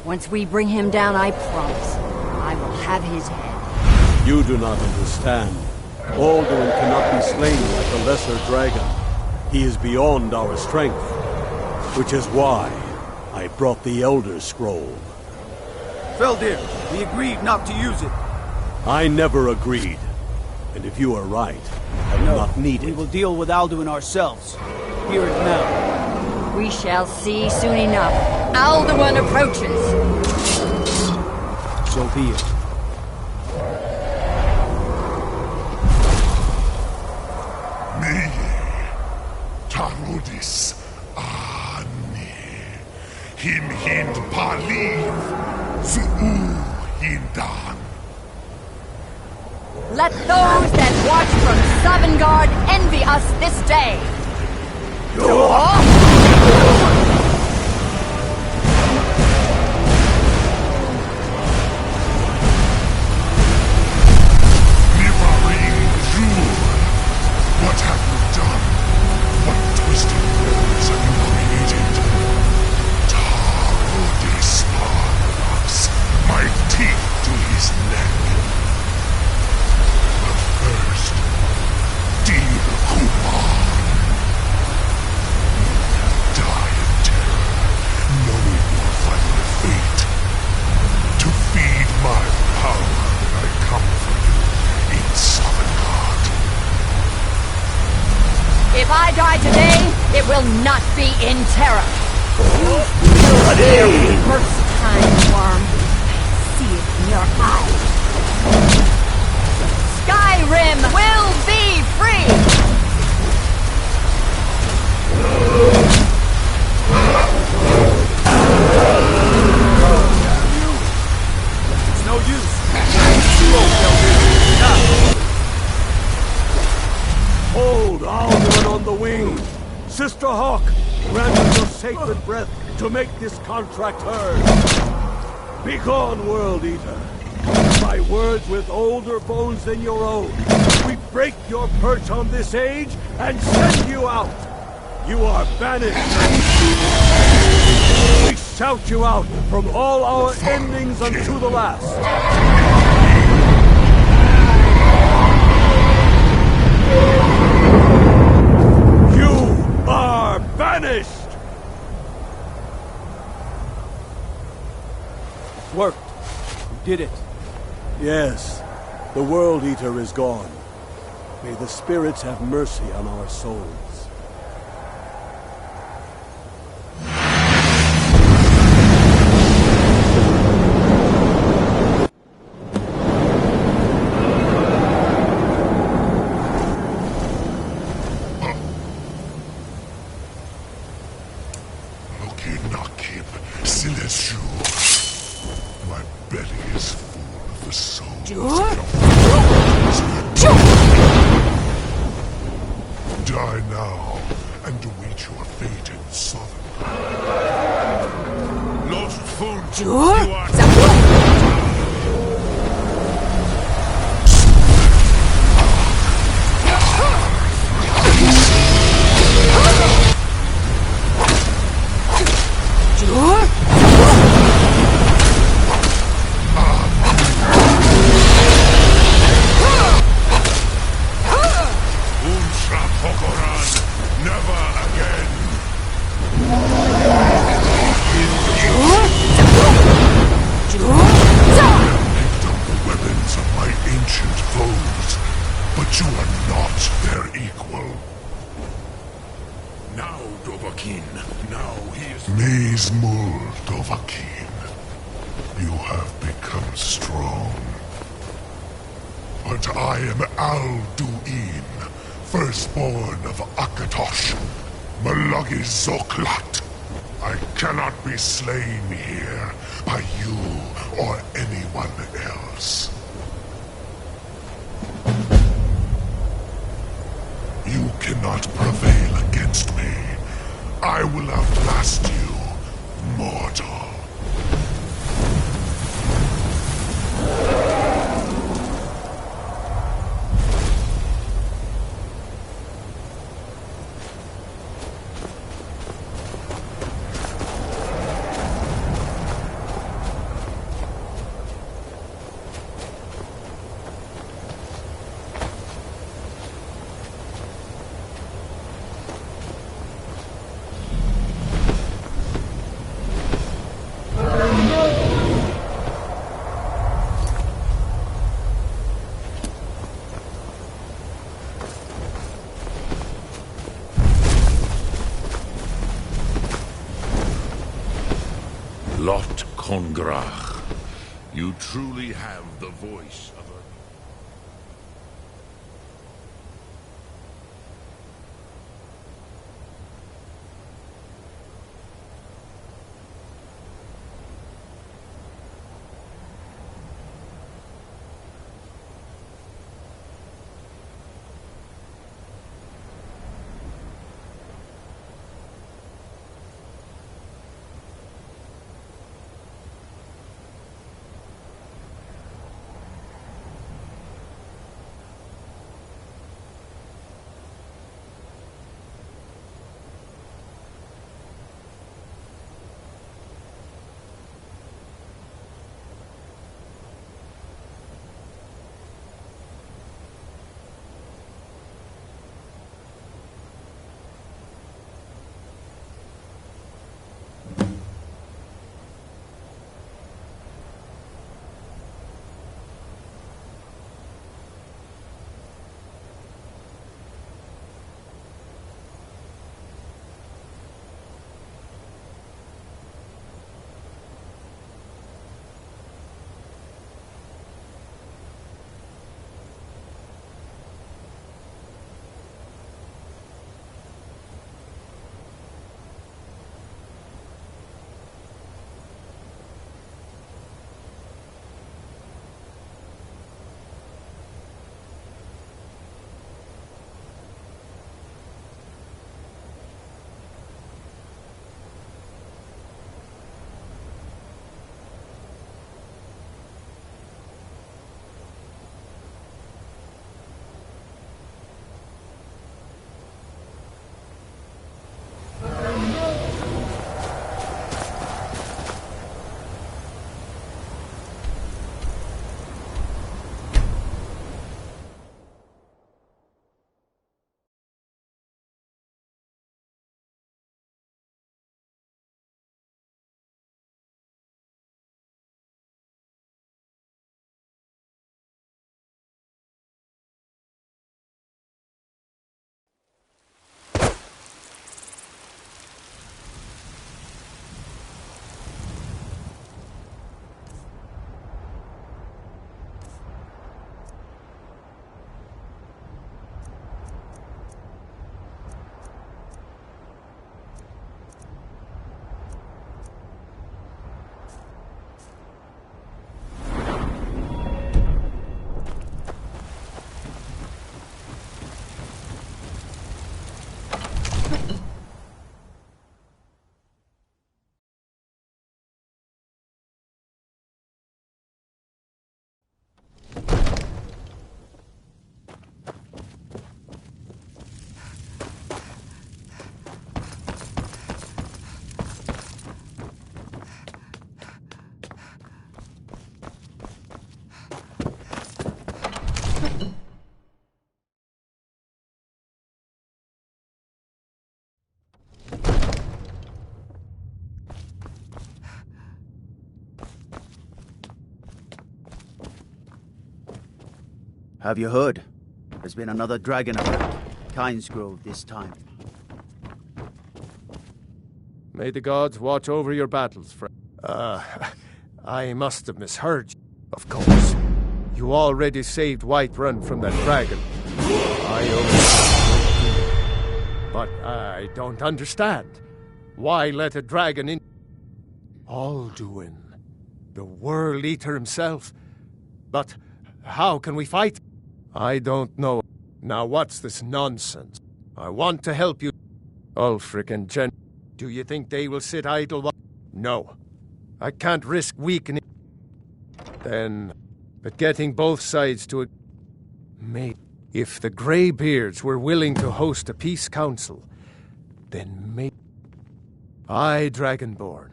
Once we bring him down, I promise, I will have his head. You do not understand. Alduin cannot be slain like the lesser dragon. He is beyond our strength. Which is why I brought the Elder Scroll. Feldir, we agreed not to use it. I never agreed. And if you are right, I do not need it. We will deal with Alduin ourselves. Hear it now. We shall see soon enough. Alduin approaches. So be it. Me, Tarudis. Him hind paliv, Zuu hindan. Let those that watch from Sovngarde envy us this day. Nivarim Jur, what have you done? What twisted words have you created? My teeth to his neck. But first, dear Kumar. Die in terror, knowing your final fate. To feed my power when I come for you in Sovngarde. If I die today, it will not be in terror. You first time, worm. I see it in your eyes. Skyrim will be free! It's no use. You won't help me. Hold Alduan on the wing. Sister Hawk, grant us your sacred breath to make this contract heard. Begone, World Eater. By words with older bones than your own, we break your perch on this age and send you out. You are banished. We shout you out from all our endings unto the last. You are banished! It worked. We did it. Yes, the World Eater is gone. May the spirits have mercy on our souls. My belly is full of the souls. Die now and await your fate in Southern. Lost food. You are. But you are not their equal. Now, Dovahkiin. Now he is... Maze-Mul, Dovahkiin. You have become strong. But I am Alduin, firstborn of Akatosh, Malagi Zoklat. I cannot be slain here by you or anyone else. You cannot prevail against me. I will outlast you, mortal. Lot Kongrach, you truly have the voice of a... Have you heard? There's been another dragon attack. Kinesgrove this time. May the gods watch over your battles, friend. I must have misheard you. Of course. You already saved Whiterun from that dragon. But I don't understand. Why let a dragon in? Alduan, the World Eater himself. But how can we fight? I don't know. Now what's this nonsense? I want to help you. Ulfric and Jen, do you think they will sit idle? No. I can't risk weakening. Then, but getting both sides to a... Maybe. If the Greybeards were willing to host a peace council, then maybe... Aye, Dragonborn.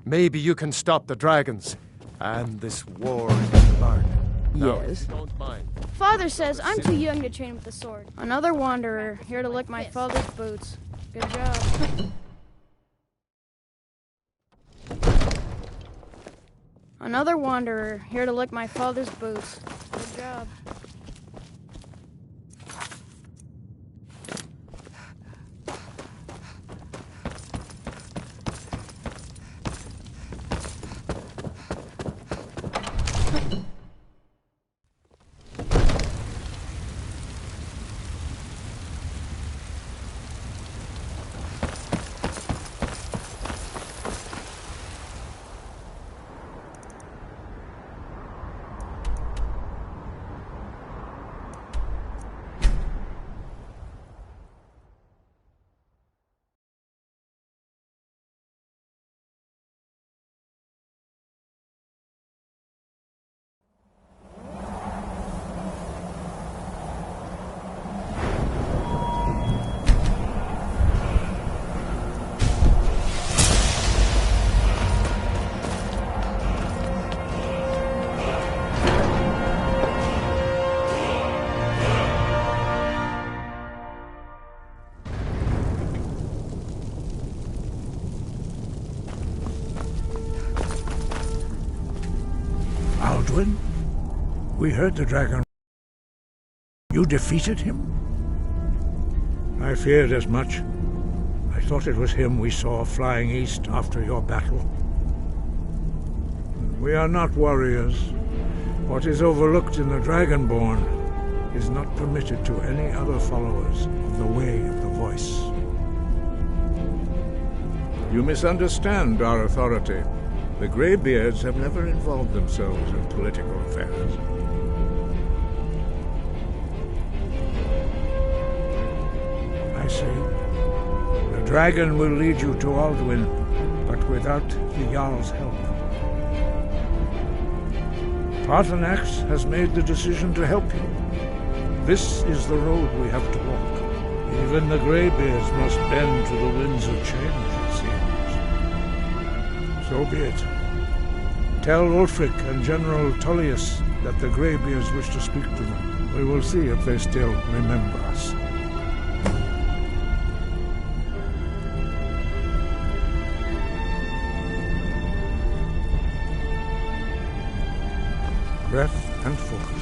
Maybe you can stop the dragons and this war in the burn. Yes. Don't mind. Father says I'm too young to train with the sword. Another wanderer, here to lick my father's boots. Good job. Another wanderer, here to lick my father's boots. Good job. Alduin? We heard the dragon. You defeated him? I feared as much. I thought it was him we saw flying east after your battle. We are not warriors. What is overlooked in the Dragonborn is not permitted to any other followers of the Way of the Voice. You misunderstand our authority. The Greybeards have never involved themselves in political affairs. I see. The dragon will lead you to Alduin, but without the Jarl's help. Paarthurnax has made the decision to help you. This is the road we have to walk. Even the Greybeards must bend to the winds of change, it seems. So be it. Tell Ulfric and General Tullius that the Greybeards wish to speak to them. We will see if they still remember us. Breath and focus.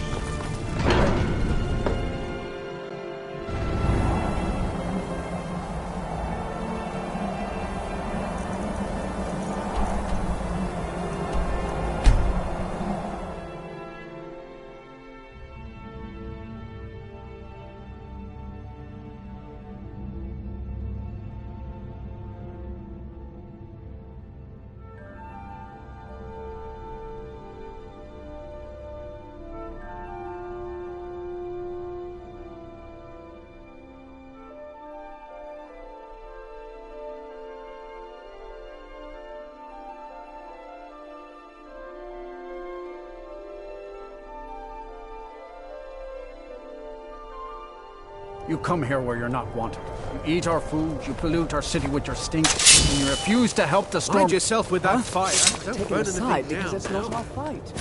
You come here where you're not wanted. You eat our food, you pollute our city with your stink, and you refuse to help the storm. Mind yourself with that fire. Take it aside because it's not our fight.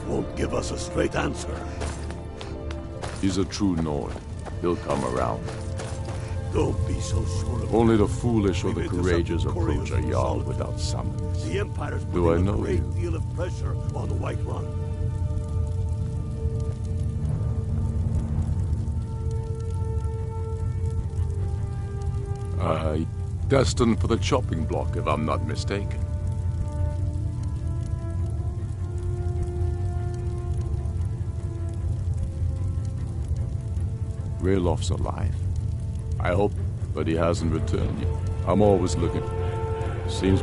Won't give us a straight answer. He's a true Nord. He'll come around. Don't be so sure of Only the foolish or the courageous approach a Jarl without summons. The Empire's Do I putting a know great you? deal of pressure on the White Run. Destined for the chopping block, if I'm not mistaken. Railof's alive. I hope, but he hasn't returned yet. I'm always looking. Seems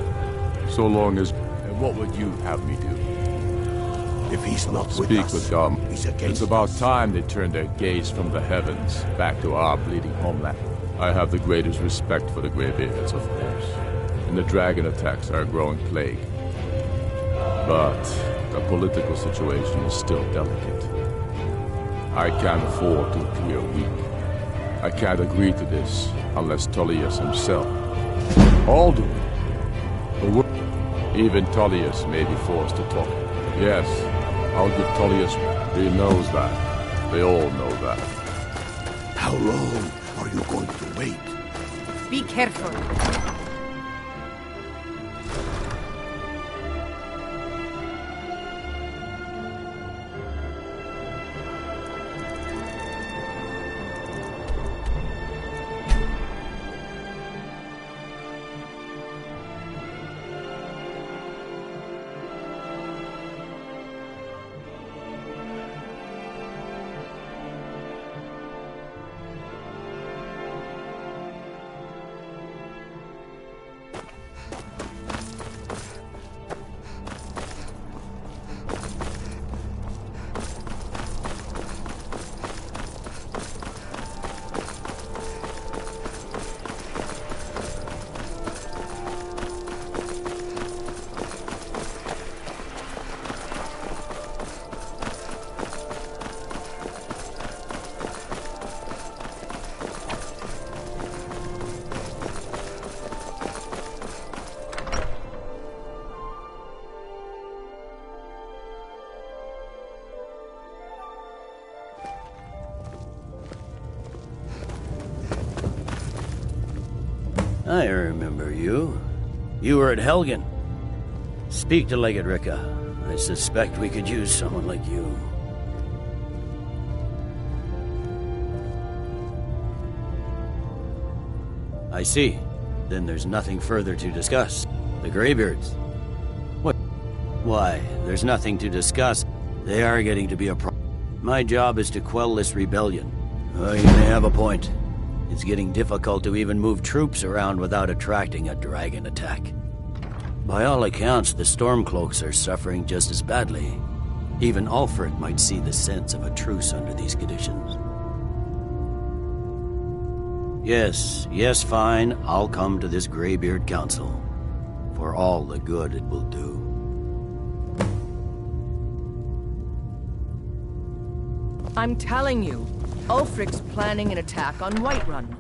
so long as... And what would you have me do? If he's not with Speak us, with them. he's against It's about time they turned their gaze from the heavens back to our bleeding homeland. I have the greatest respect for the Greybeards, of course. And the dragon attacks are a growing plague. But the political situation is still delicate. I can't afford to appear weak. I can't agree to this unless Tullius himself. Alduan. Even Tullius may be forced to talk. Yes, I'll give Tullius. He knows that. They all know that. How long are you going to wait? Be careful. I remember you. You were at Helgen. Speak to Legate Ricka. I suspect we could use someone like you. I see. Then there's nothing further to discuss. The Greybeards. What? Why, there's nothing to discuss. They are getting to be a problem. My job is to quell this rebellion. Oh, you may have a point. It's getting difficult to even move troops around without attracting a dragon attack. By all accounts, the Stormcloaks are suffering just as badly. Even Ulfric might see the sense of a truce under these conditions. Yes, fine. I'll come to this Greybeard Council. For all the good it will do. I'm telling you, Ulfric's planning an attack on Whiterun.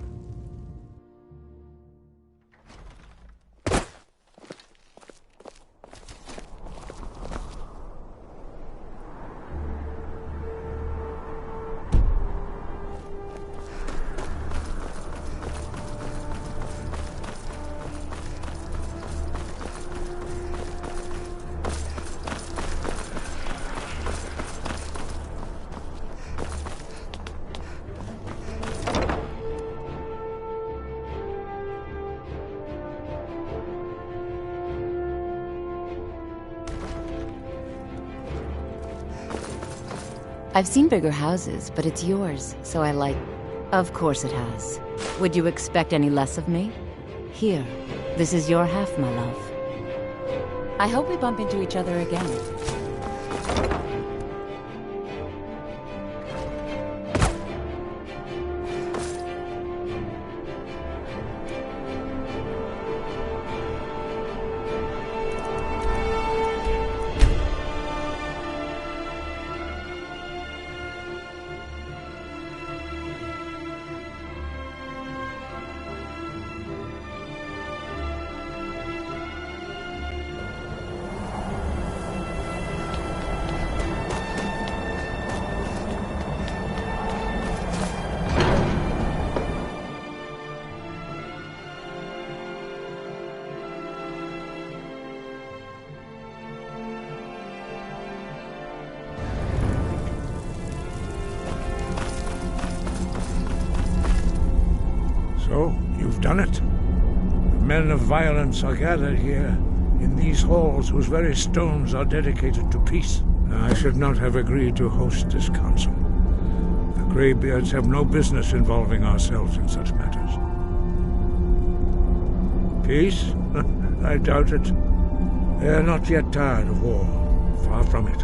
I've seen bigger houses, but it's yours, so I like... Of course it has. Would you expect any less of me? Here, this is your half, my love. I hope we bump into each other again. So, you've done it. The men of violence are gathered here, in these halls whose very stones are dedicated to peace. I should not have agreed to host this council. The Greybeards have no business involving ourselves in such matters. Peace? I doubt it. They are not yet tired of war. Far from it.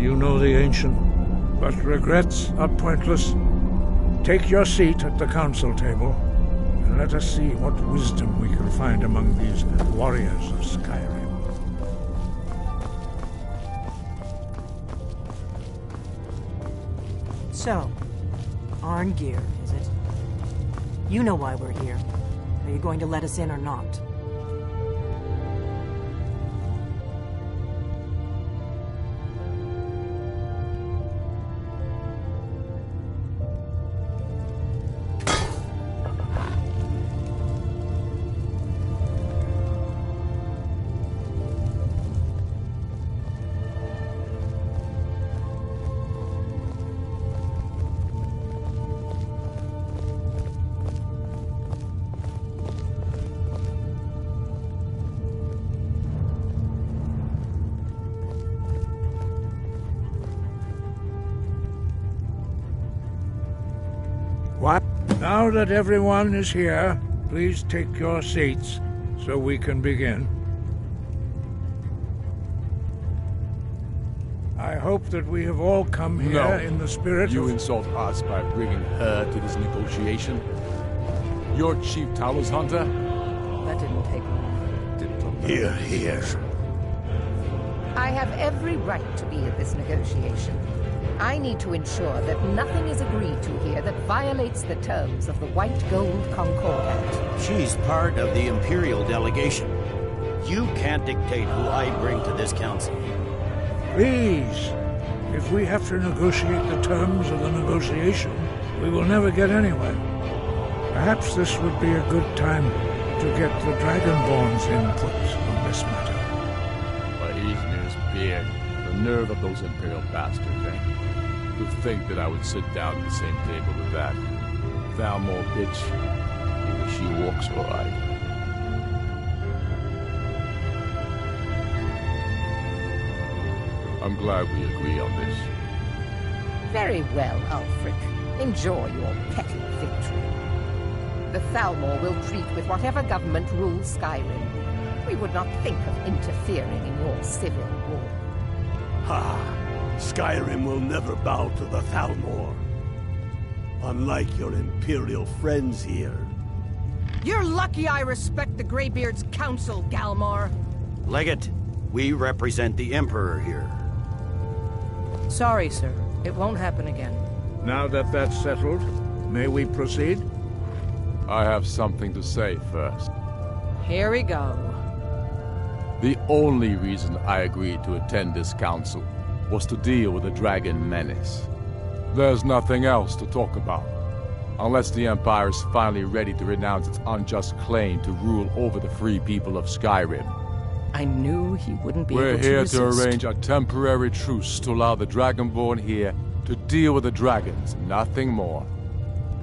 You know the Ancient, but regrets are pointless. Take your seat at the council table, and let us see what wisdom we can find among these warriors of Skyrim. So, Arngeir, is it? You know why we're here. Are you going to let us in or not? What? Now that everyone is here, please take your seats so we can begin. I hope that we have all come here in the spirit You of... insult us by bringing her to this negotiation? You're Chief Talos Hunter? That didn't take long. Here. I have every right to be at this negotiation. I need to ensure that nothing is agreed to here that violates the terms of the White Gold Concordat. She's part of the Imperial delegation. You can't dictate who I bring to this council. Please, if we have to negotiate the terms of the negotiation, we will never get anywhere. Perhaps this would be a good time to get the Dragonborn's input on this matter. By Easmir's beard, the nerve of those Imperial bastards, eh? To think that I would sit down at the same table with that Thalmor bitch. Either she walks or I. I'm glad we agree on this. Very well, Ulfric. Enjoy your petty victory. The Thalmor will treat with whatever government rules Skyrim. We would not think of interfering in your civil war. Ha! Skyrim will never bow to the Thalmor. Unlike your Imperial friends here. You're lucky I respect the Greybeard's counsel, Galmar. Legate, we represent the Emperor here. Sorry, sir. It won't happen again. Now that that's settled, may we proceed? I have something to say first. Here we go. The only reason I agreed to attend this council was to deal with the dragon menace. There's nothing else to talk about. Unless the Empire is finally ready to renounce its unjust claim to rule over the free people of Skyrim. I knew he wouldn't be able to resist. We're here to arrange a temporary truce to allow the Dragonborn here to deal with the dragons, nothing more.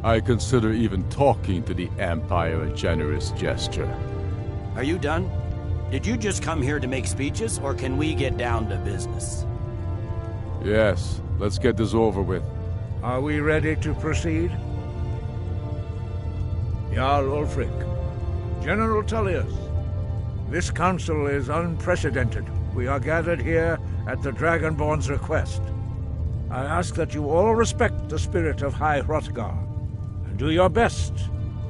I consider even talking to the Empire a generous gesture. Are you done? Did you just come here to make speeches, or can we get down to business? Yes, let's get this over with. Are we ready to proceed? Jarl Ulfric, General Tullius, this council is unprecedented. We are gathered here at the Dragonborn's request. I ask that you all respect the spirit of High Hrothgar, and do your best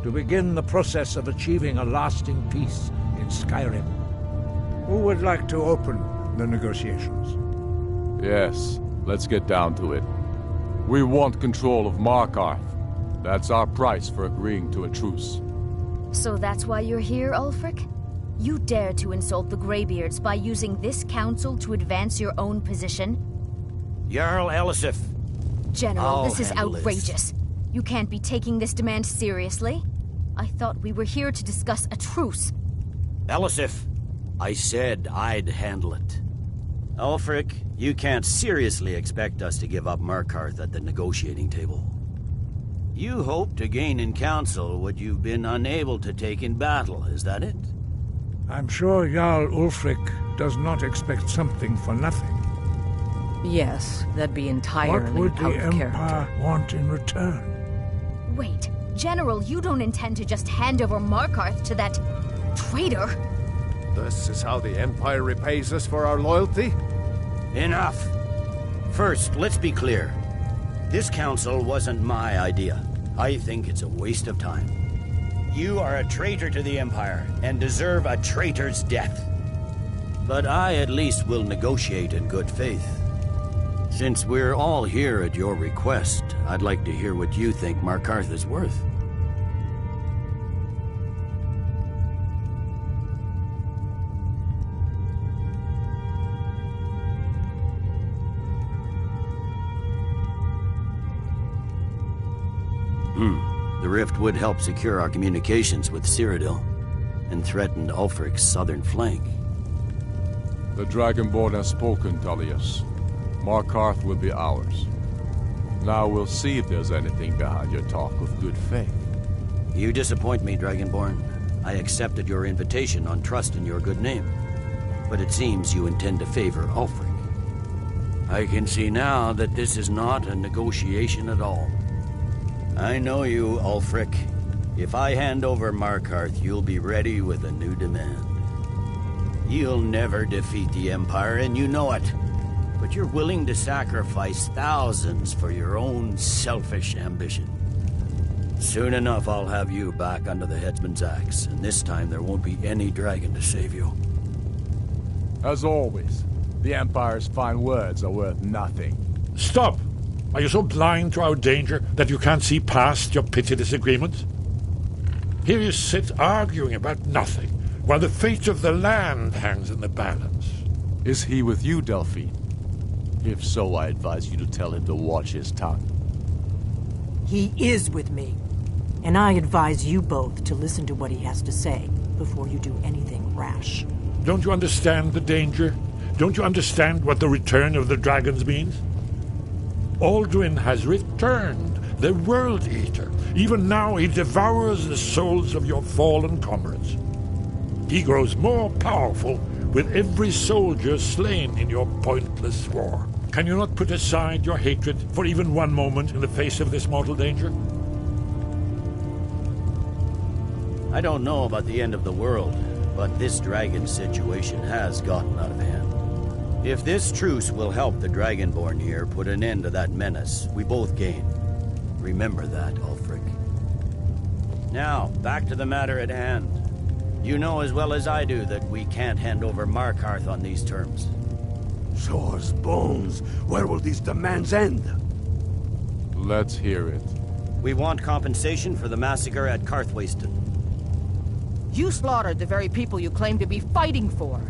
to begin the process of achieving a lasting peace in Skyrim. Who would like to open the negotiations? Yes, let's get down to it. We want control of Markarth. That's our price for agreeing to a truce. So that's why you're here, Ulfric? You dare to insult the Greybeards by using this council to advance your own position? Jarl Elisif. General, this is outrageous. You can't be taking this demand seriously. I thought we were here to discuss a truce. Elisif, I said I'd handle it. Ulfric, you can't seriously expect us to give up Markarth at the negotiating table. You hope to gain in council what you've been unable to take in battle, is that it? I'm sure Jarl Ulfric does not expect something for nothing. Yes, that'd be entirely What would the out of Empire character. want in return? Wait, General, you don't intend to just hand over Markarth to that traitor? This is how the Empire repays us for our loyalty? Enough! First, let's be clear. This council wasn't my idea. I think it's a waste of time. You are a traitor to the Empire, and deserve a traitor's death. But I at least will negotiate in good faith. Since we're all here at your request, I'd like to hear what you think Markarth is worth. The rift would help secure our communications with Cyrodiil, and threatened Ulfric's southern flank. The Dragonborn has spoken, Tullius. Markarth will be ours. Now we'll see if there's anything behind your talk of good faith. You disappoint me, Dragonborn. I accepted your invitation on trust in your good name. But it seems you intend to favor Ulfric. I can see now that this is not a negotiation at all. I know you, Ulfric. If I hand over Markarth, you'll be ready with a new demand. You'll never defeat the Empire, and you know it. But you're willing to sacrifice thousands for your own selfish ambition. Soon enough, I'll have you back under the headsman's axe, and this time there won't be any dragon to save you. As always, the Empire's fine words are worth nothing. Stop! Are you so blind to our danger that you can't see past your petty disagreements? Here you sit arguing about nothing, while the fate of the land hangs in the balance. Is he with you, Delphine? If so, I advise you to tell him to watch his tongue. He is with me. And I advise you both to listen to what he has to say before you do anything rash. Don't you understand the danger? Don't you understand what the return of the dragons means? Alduin has returned, the World Eater. Even now he devours the souls of your fallen comrades. He grows more powerful with every soldier slain in your pointless war. Can you not put aside your hatred for even one moment in the face of this mortal danger? I don't know about the end of the world, but this dragon situation has gotten out of hand. If this truce will help the Dragonborn here put an end to that menace, we both gain. Remember that, Ulfric. Now, back to the matter at hand. You know as well as I do that we can't hand over Markarth on these terms. Shores, bones, where will these demands end? Let's hear it. We want compensation for the massacre at Karthwasten. You slaughtered the very people you claim to be fighting for.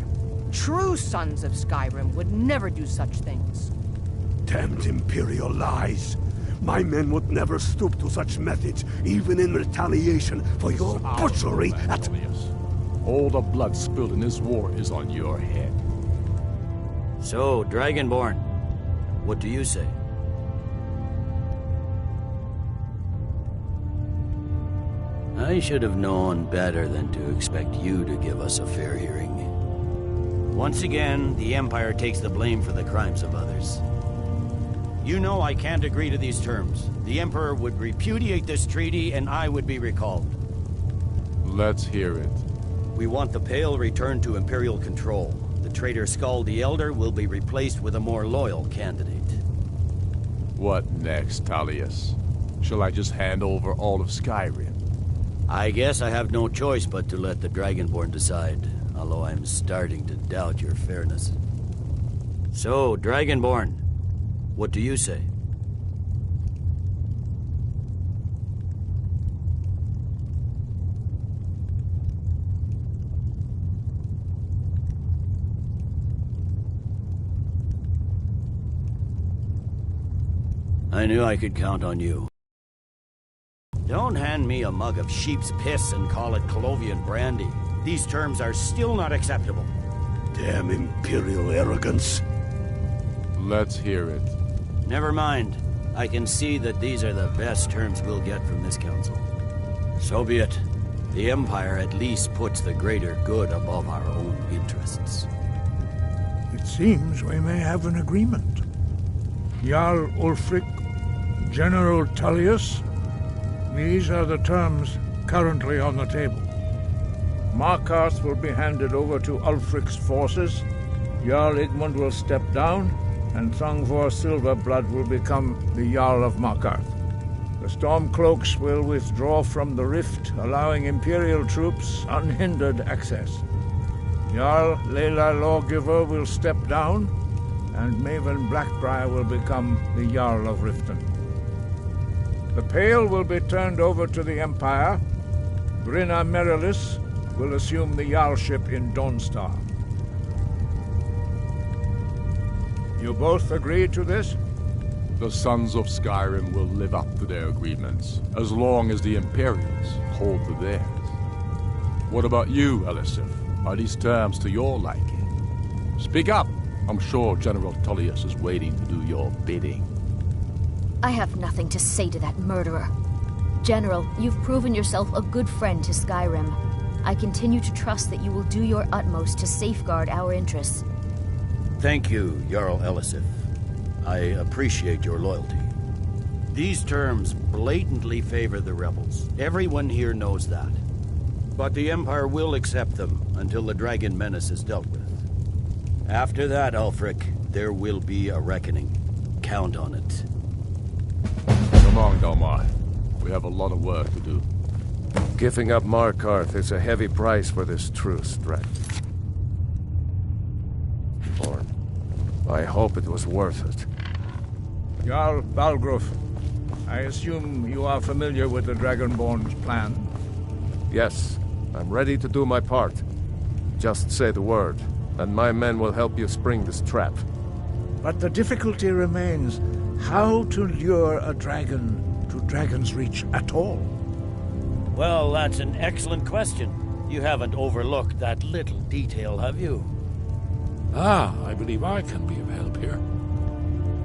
True sons of Skyrim would never do such things. Damned Imperial lies. My men would never stoop to such methods, even in retaliation for your butchery at... All the blood spilled in this war is on your head. So, Dragonborn, what do you say? I should have known better than to expect you to give us a fair hearing. Once again, the Empire takes the blame for the crimes of others. You know I can't agree to these terms. The Emperor would repudiate this treaty and I would be recalled. Let's hear it. We want the Pale returned to Imperial control. The traitor Skull the Elder will be replaced with a more loyal candidate. What next, Tullius? Shall I just hand over all of Skyrim? I guess I have no choice but to let the Dragonborn decide, although I'm starting to doubt your fairness. So, Dragonborn, what do you say? I knew I could count on you. Don't hand me a mug of sheep's piss and call it Colovian brandy. These terms are still not acceptable. Damn Imperial arrogance. Let's hear it. Never mind. I can see that these are the best terms we'll get from this council. So be it. The Empire at least puts the greater good above our own interests. It seems we may have an agreement. Jarl Ulfric, General Tullius, these are the terms currently on the table. Markarth will be handed over to Ulfric's forces, Jarl Igmund will step down, and Thangvor Silverblood will become the Jarl of Markarth. The Stormcloaks will withdraw from the rift, allowing Imperial troops unhindered access. Jarl Layla Lawgiver will step down, and Maven Blackbriar will become the Jarl of Riften. The Pale will be turned over to the Empire. Brinna Merilis will assume the Jarlship in Dawnstar. You both agree to this? The Sons of Skyrim will live up to their agreements, as long as the Imperials hold to theirs. What about you, Elisif? Are these terms to your liking? Speak up! I'm sure General Tullius is waiting to do your bidding. I have nothing to say to that murderer. General, you've proven yourself a good friend to Skyrim. I continue to trust that you will do your utmost to safeguard our interests. Thank you, Jarl Elisif. I appreciate your loyalty. These terms blatantly favor the rebels. Everyone here knows that. But the Empire will accept them until the Dragon Menace is dealt with. After that, Ulfric, there will be a reckoning. Count on it. Come on, Dalmar. We have a lot of work to do. Giving up Markarth is a heavy price for this truce, Drake. Or I hope it was worth it. Jarl Balgruf, I assume you are familiar with the Dragonborn's plan? Yes, I'm ready to do my part. Just say the word, and my men will help you spring this trap. But the difficulty remains how to lure a dragon to Dragon's Reach at all. Well, that's an excellent question. You haven't overlooked that little detail, have you? Ah, I believe I can be of help here.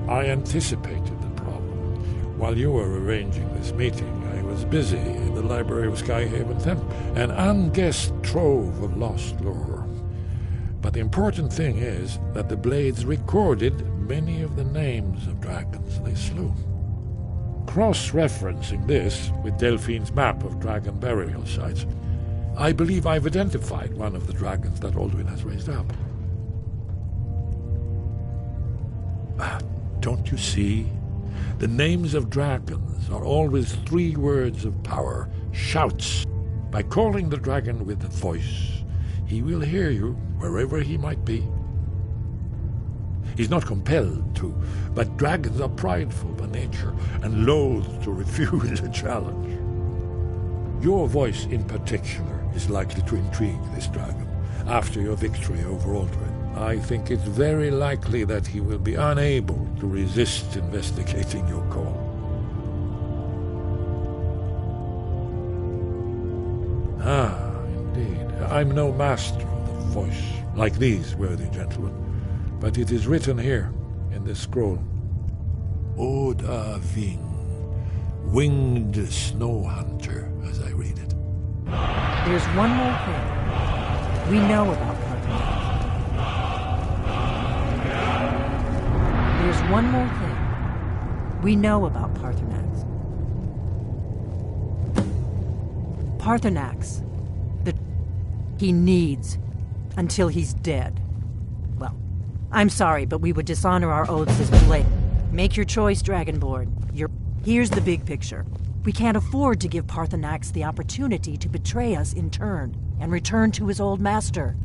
I anticipated the problem. While you were arranging this meeting, I was busy in the library of Skyhaven Temple, an unguessed trove of lost lore. But the important thing is that the Blades recorded many of the names of dragons they slew. Cross-referencing this with Delphine's map of dragon burial sites, I believe I've identified one of the dragons that Alduin has raised up. Don't you see? The names of dragons are always 3 words of power, shouts. By calling the dragon with a voice, he will hear you wherever he might be. He's not compelled to, but dragons are prideful by nature and loath to refuse a challenge. Your voice in particular is likely to intrigue this dragon after your victory over Alduin. I think it's very likely that he will be unable to resist investigating your call. Ah, indeed. I'm no master of the voice, like these worthy gentlemen, but it is written here in this scroll. Oda Ving, winged snow hunter, as I read it. There's one more thing we know about Parthenax. There's one more thing we know about Parthenax. Parthenax, he needs until he's dead. Well, I'm sorry, but we would dishonor our oaths as Blade. Make your choice, Dragonborn. Here's the big picture. We can't afford to give Parthenax the opportunity to betray us in turn and return to his old master.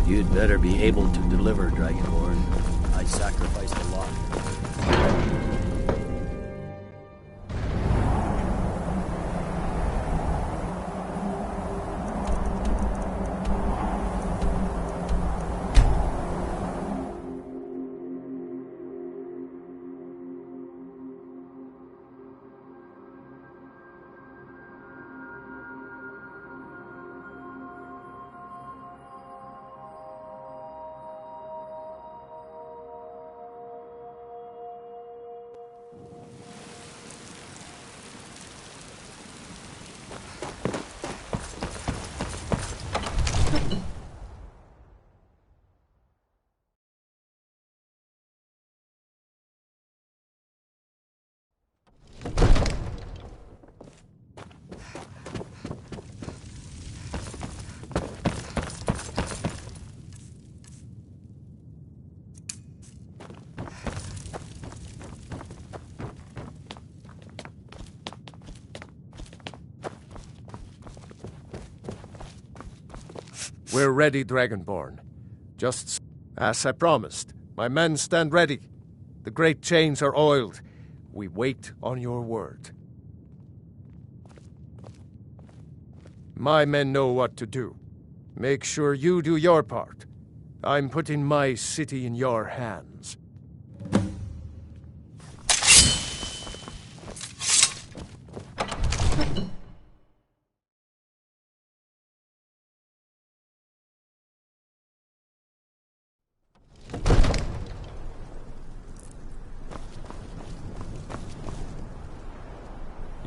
You'd better be able to deliver, Dragonborn. I sacrificed a lot. We're ready, Dragonborn. Just as I promised. My men stand ready. The great chains are oiled. We wait on your word. My men know what to do. Make sure you do your part. I'm putting my city in your hands.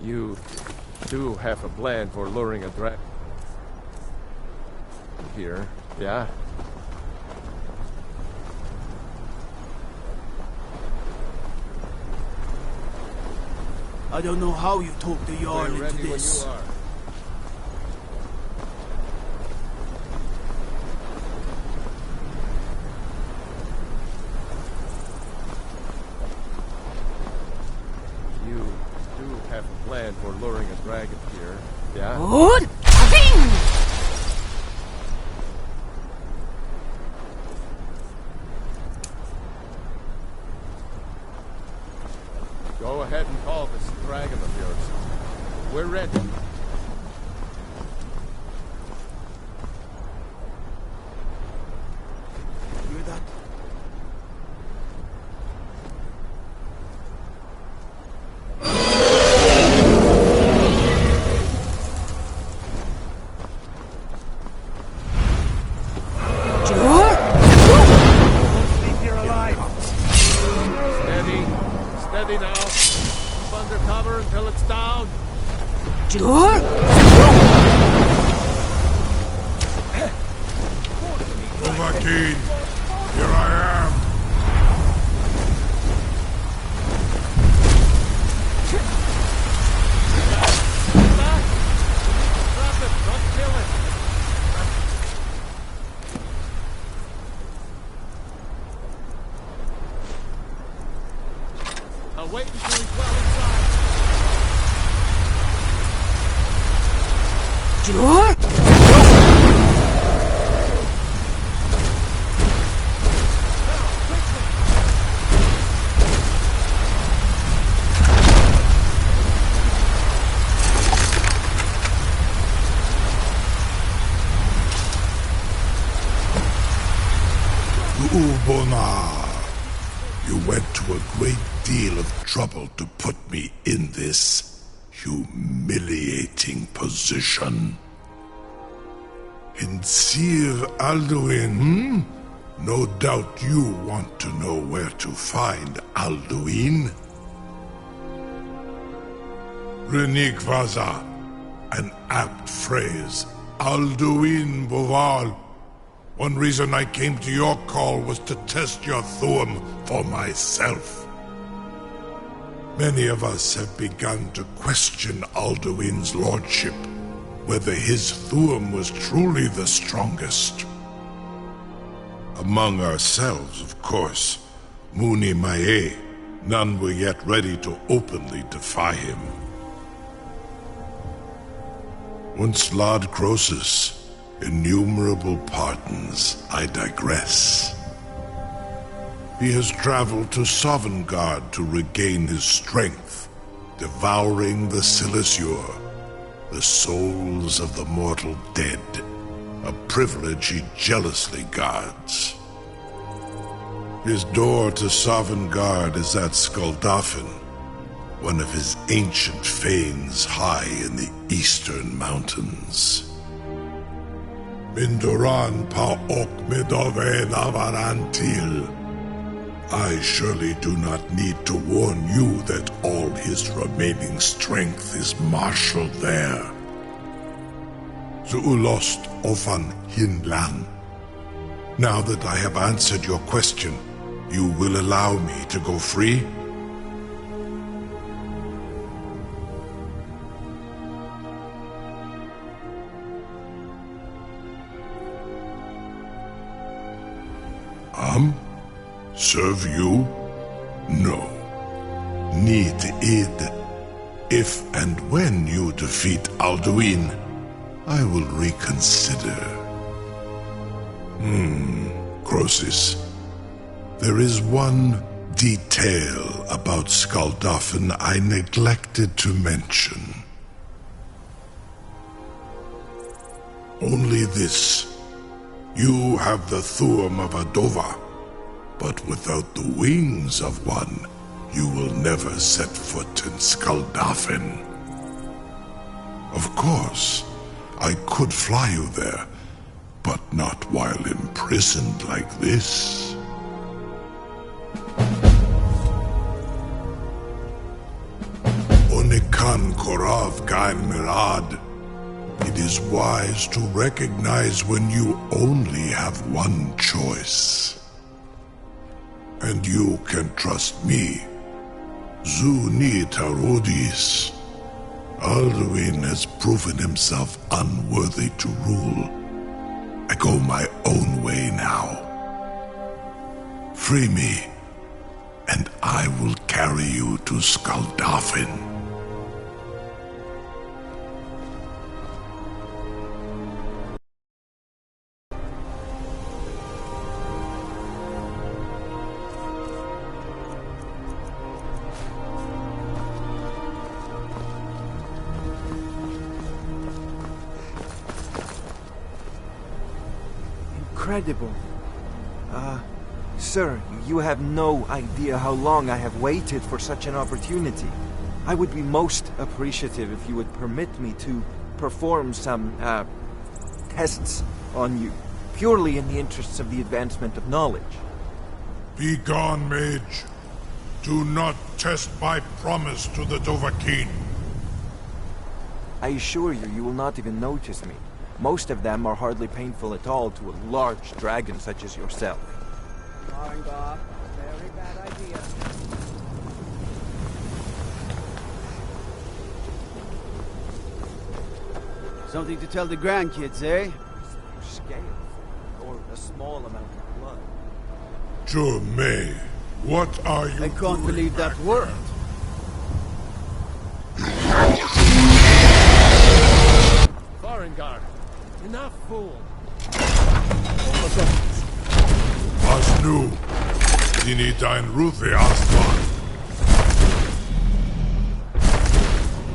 You do have a plan for luring a dragon here, yeah? I don't know how you talk the Jarl We're into ready this. when you are. You do have a plan for luring a dragon here, yeah? Good. Go ahead and call this dragon of yours. We're ready. Hear that? Keep here alive. Steady. Steady now. Keep under cover until it's down. Overkeen, here I am. Drop it. Don't kill it. I'll wait until he's well inside. Ubona, you went to a great deal of trouble to put me in this humiliating position. Sir Alduin, No doubt you want to know where to find Alduin. Renikvaza, an apt phrase. Alduin Boval. One reason I came to your call was to test your Thuum for myself. Many of us have begun to question Alduin's lordship, whether his Thuum was truly the strongest. Among ourselves, of course, Muni Mae, none were yet ready to openly defy him. Once Lord Croesus, innumerable pardons, I digress. He has traveled to Sovngarde to regain his strength, devouring the Silesure, the souls of the mortal dead, a privilege he jealously guards. His door to Sovngarde is at Skuldafn, one of his ancient fanes high in the eastern mountains. Mindoran pa ok midove navarantil. I surely do not need to warn you that all his remaining strength is marshaled there. Zuulost ofan hinlan. Now that I have answered your question, you will allow me to go free? Serve you? No. Need id. If and when you defeat Alduin, I will reconsider. Croesus. There is one detail about Skaldafn I neglected to mention. Only this. You have the Thuum of a Dova, but without the wings of one, you will never set foot in Skaldafn. Of course, I could fly you there, but not while imprisoned like this. Onikan Korav Gain Mirad. It is wise to recognize when you only have one choice. And you can trust me. Zuni Tarudis. Alduin has proven himself unworthy to rule. I go my own way now. Free me, and I will carry you to Skaldafn. Incredible. Sir, you have no idea how long I have waited for such an opportunity. I would be most appreciative if you would permit me to perform some, tests on you, purely in the interests of the advancement of knowledge. Be gone, mage. Do not test my promise to the Dovahkiin. I assure you, you will not even notice me. Most of them are hardly painful at all to a large dragon such as yourself. Very bad idea. Something to tell the grandkids, eh? Scale, or a small amount of blood. Jermaine, what are you I can't believe that word. Farengar, enough fool. Was nu, dini dein Ruthi Aslan.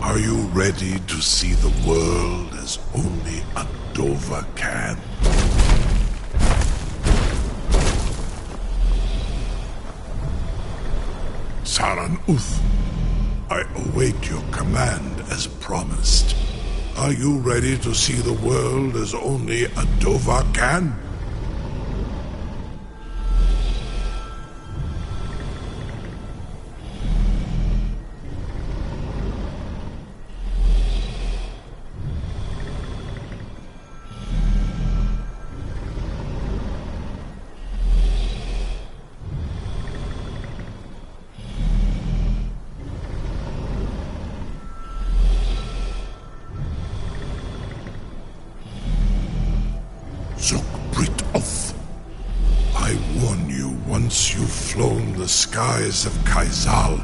Are you ready to see the world as only a Dova can? Saran Uth, I await your command as promised. Are you ready to see the world as only a Dova can? I warn you, once you've flown the skies of Kaizal,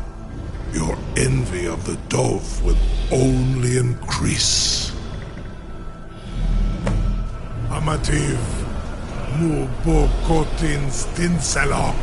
your envy of the Dove will only increase. Amativ, Mubokotin Stinselok.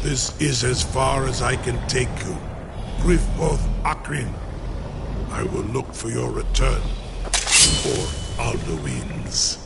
This is as far as I can take you. Grifboth Akrin. I will look for your return. Or Alduin's.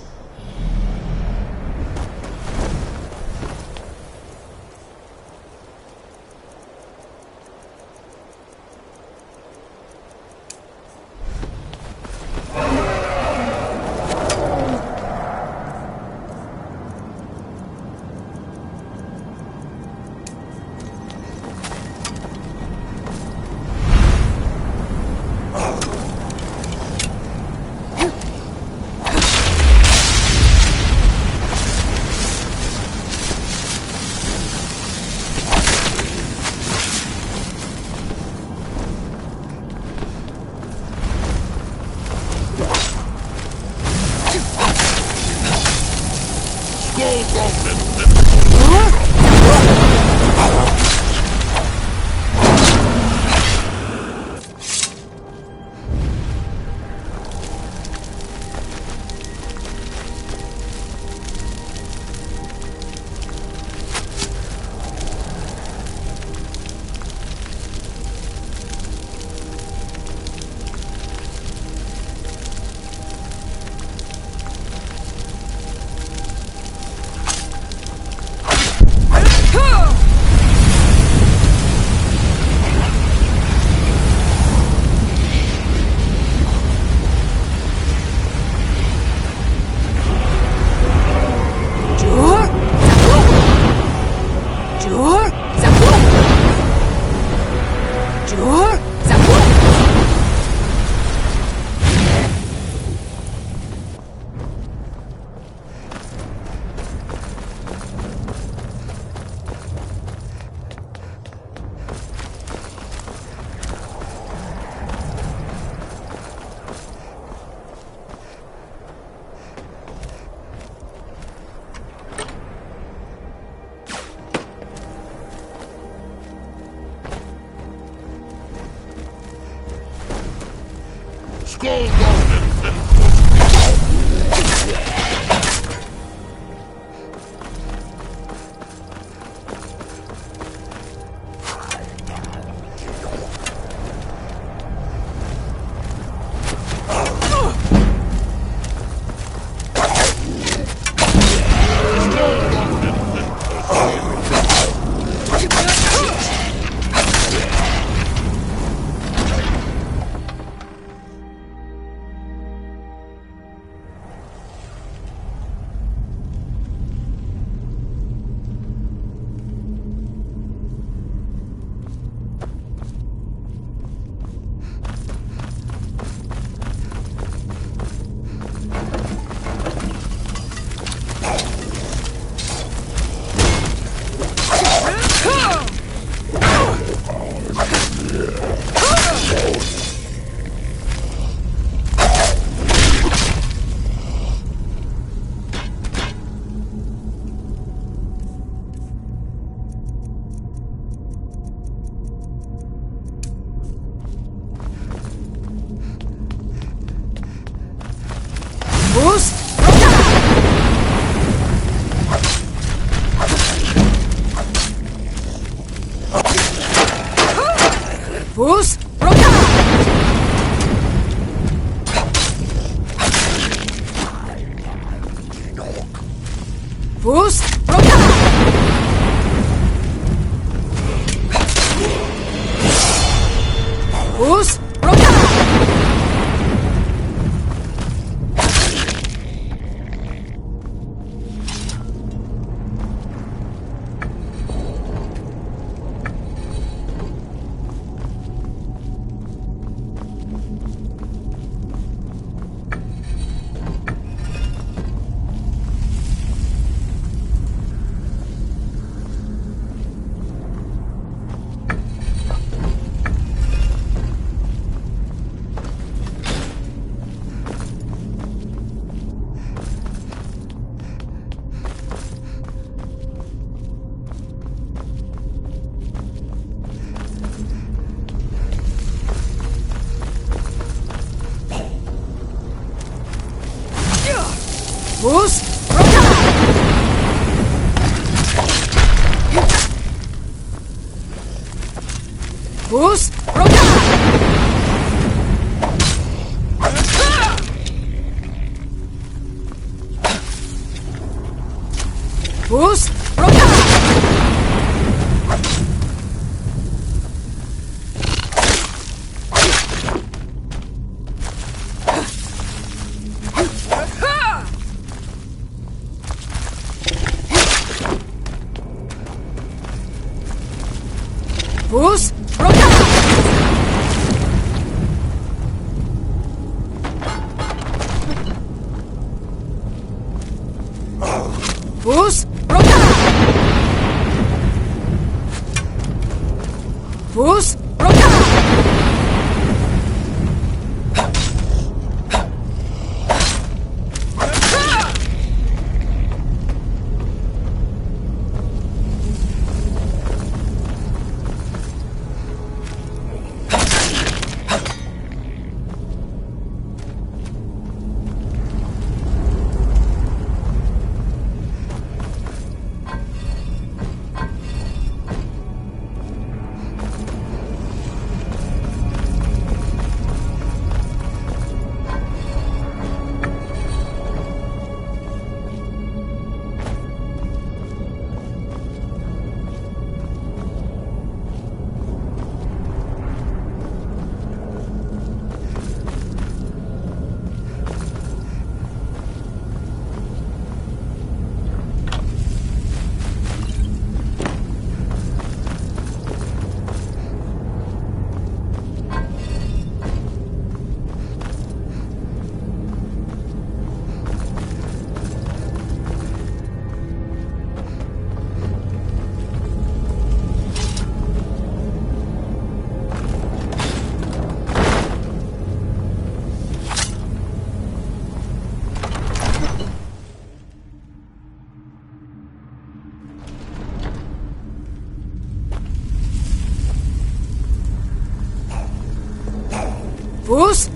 Fus!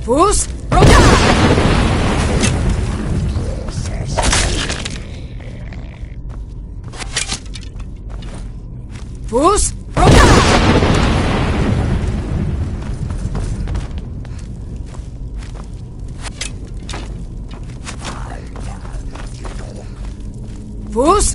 Fus! Fus! Fus!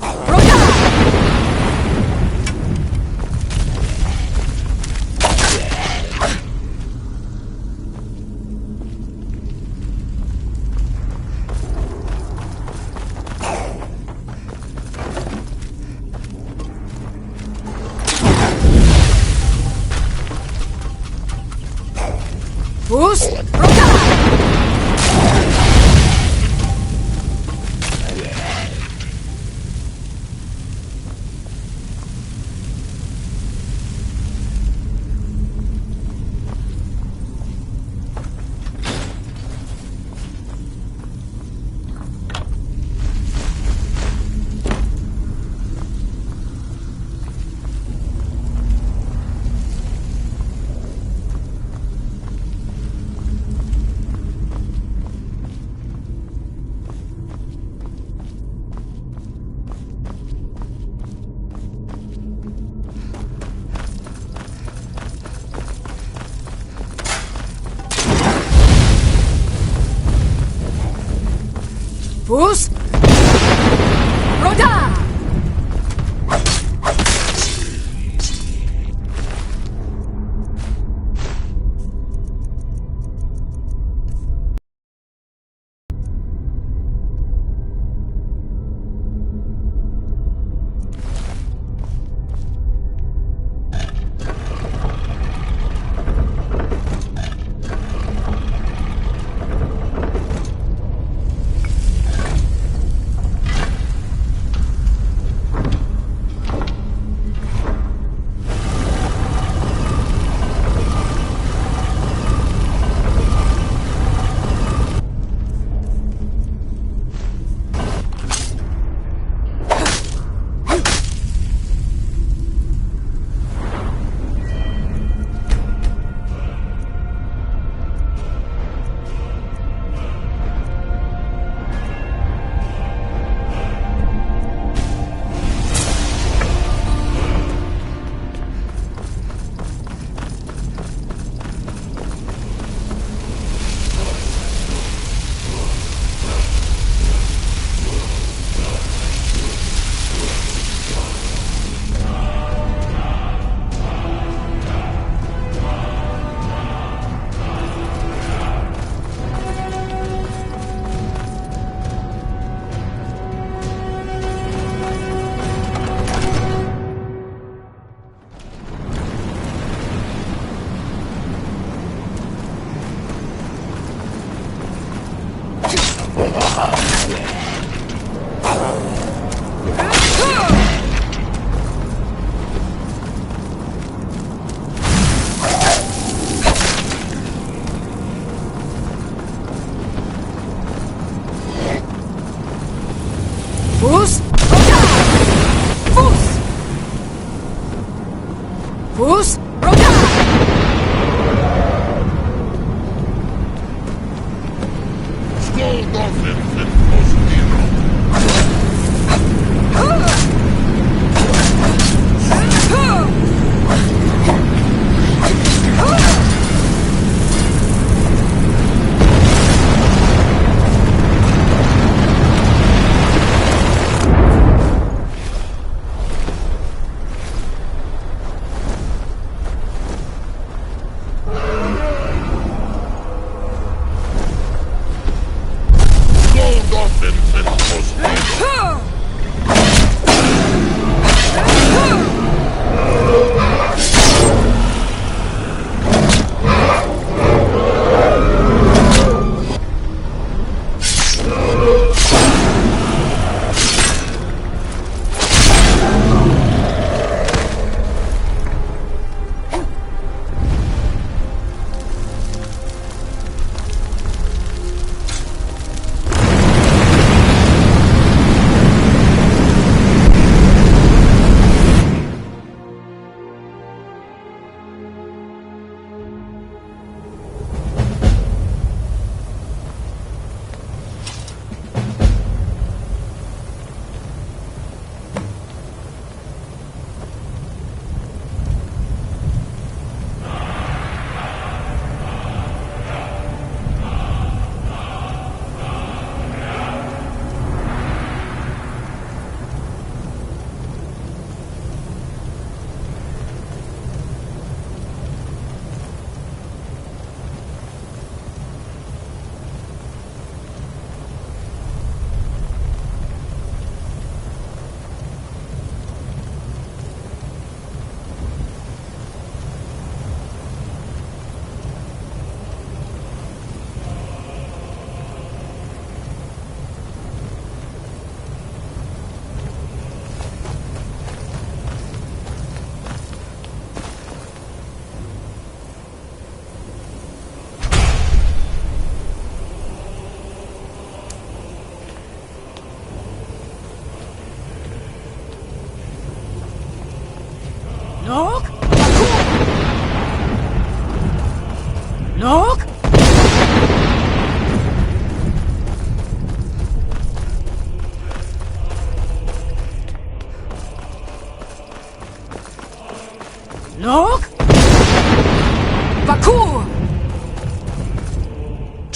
Fus! Fus! Roda! Fus! Fus! Fus! Skål, Dolphin!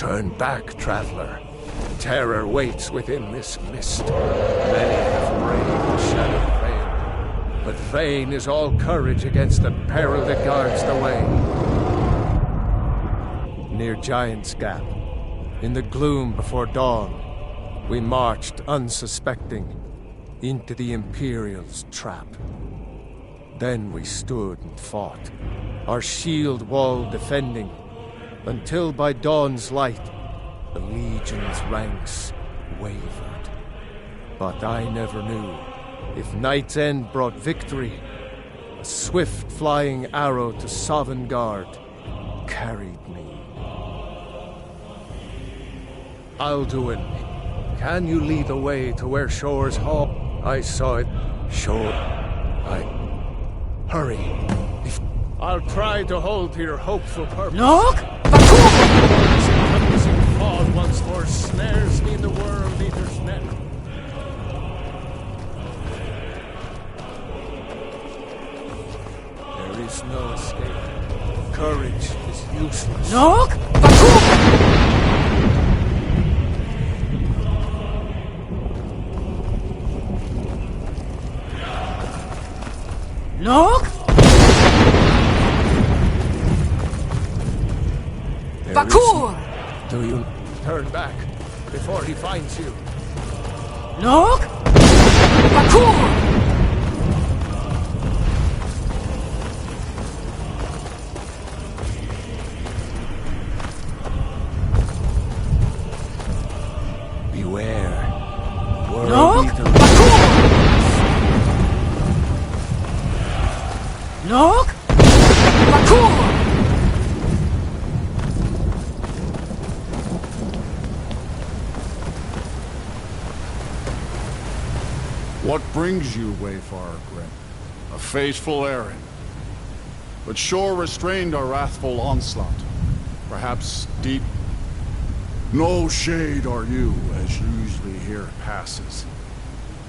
Turn back, traveler. Terror waits within this mist. Many have braved the shadow veil, but vain is all courage against the peril that guards the way. Near Giant's Gap, in the gloom before dawn, we marched unsuspecting into the Imperial's trap. Then we stood and fought, our shield wall defending, until by dawn's light, the Legion's ranks wavered. But I never knew if Night's End brought victory. A swift flying arrow to Sovngarde carried me. Alduan, can you lead the way to where Shore's hall? I saw it. Shore. Hurry. I'll try to hold to your hopeful purpose. Look! Fall once more snares me in the World Eater's net. There is no escape. Courage is useless. Look! Look! Bakur! Do you turn back before he finds you? Look! Bakur! Beware. Look! Look! Bakur! What brings you, Wayfarer Grim? A fateful errand. But Shore restrained our wrathful onslaught. Perhaps deep... No shade are you, as usually here passes.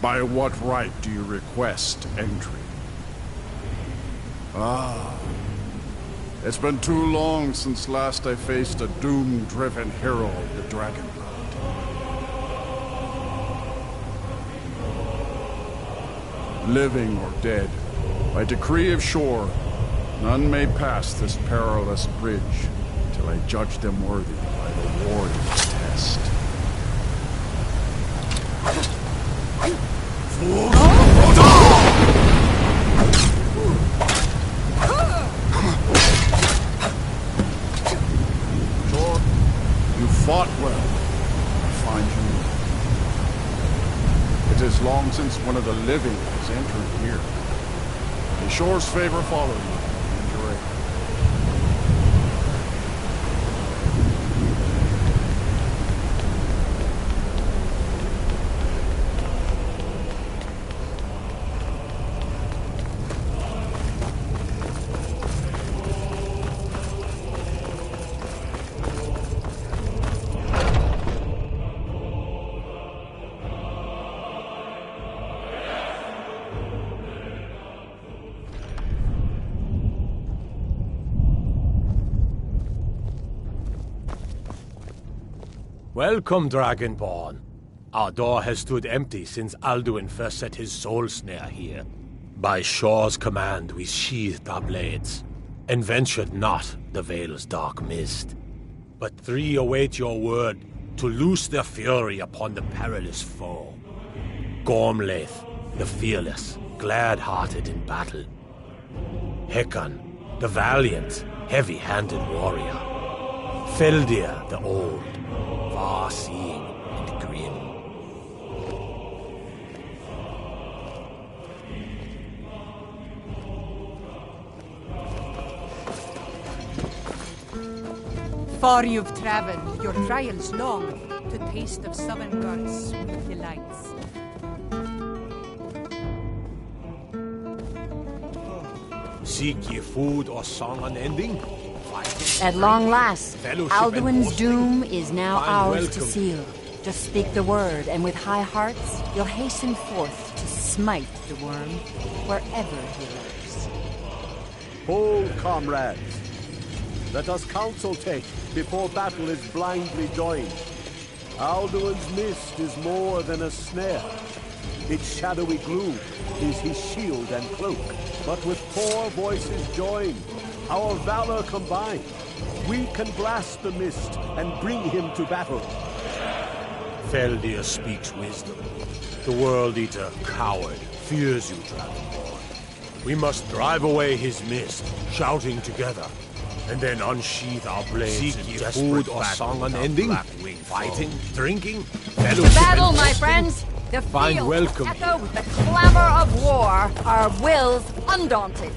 By what right do you request entry? Ah. It's been too long since last I faced a doom-driven hero of the Dragonblood. Living or dead, by decree of Shore, none may pass this perilous bridge till I judge them worthy by the warrior's test. Shore, you fought well. I find you. It is long since one of the living has entered here. May Shore's favor follow you, and your aid. Welcome, Dragonborn. Our door has stood empty since Alduin first set his soul snare here. By Shore's command, we sheathed our blades, and ventured not the Vale's dark mist. But three await your word to loose their fury upon the perilous foe. Gormlaith, the fearless, glad-hearted in battle. Hekon, the valiant, heavy-handed warrior. Feldir, the old, far-seeing and grim. Far you've traveled, your trials long, to taste of Sovngarde's sweet delights. Seek ye food or song unending? At long last, Fellowship Alduin's and doom is now Find ours to welcome. seal. Just speak the word, and with high hearts, you'll hasten forth to smite the worm wherever he lurks. Hold, comrades. Let us counsel take before battle is blindly joined. Alduan's mist is more than a snare. Its shadowy gloom is his shield and cloak. But with 4 voices joined, our valor combined, we can blast the mist and bring him to battle. Feldir speaks wisdom. The World Eater, coward, fears you, Dragonborn. We must drive away his mist, shouting together, and then unsheath our blades. Seek in ye desperate food or battle song with our unending? black-winged Fighting, foe. drinking, To fellowship, battle, and my feasting? friends! The Find fields welcome echo with the clamor of war, our wills undaunted.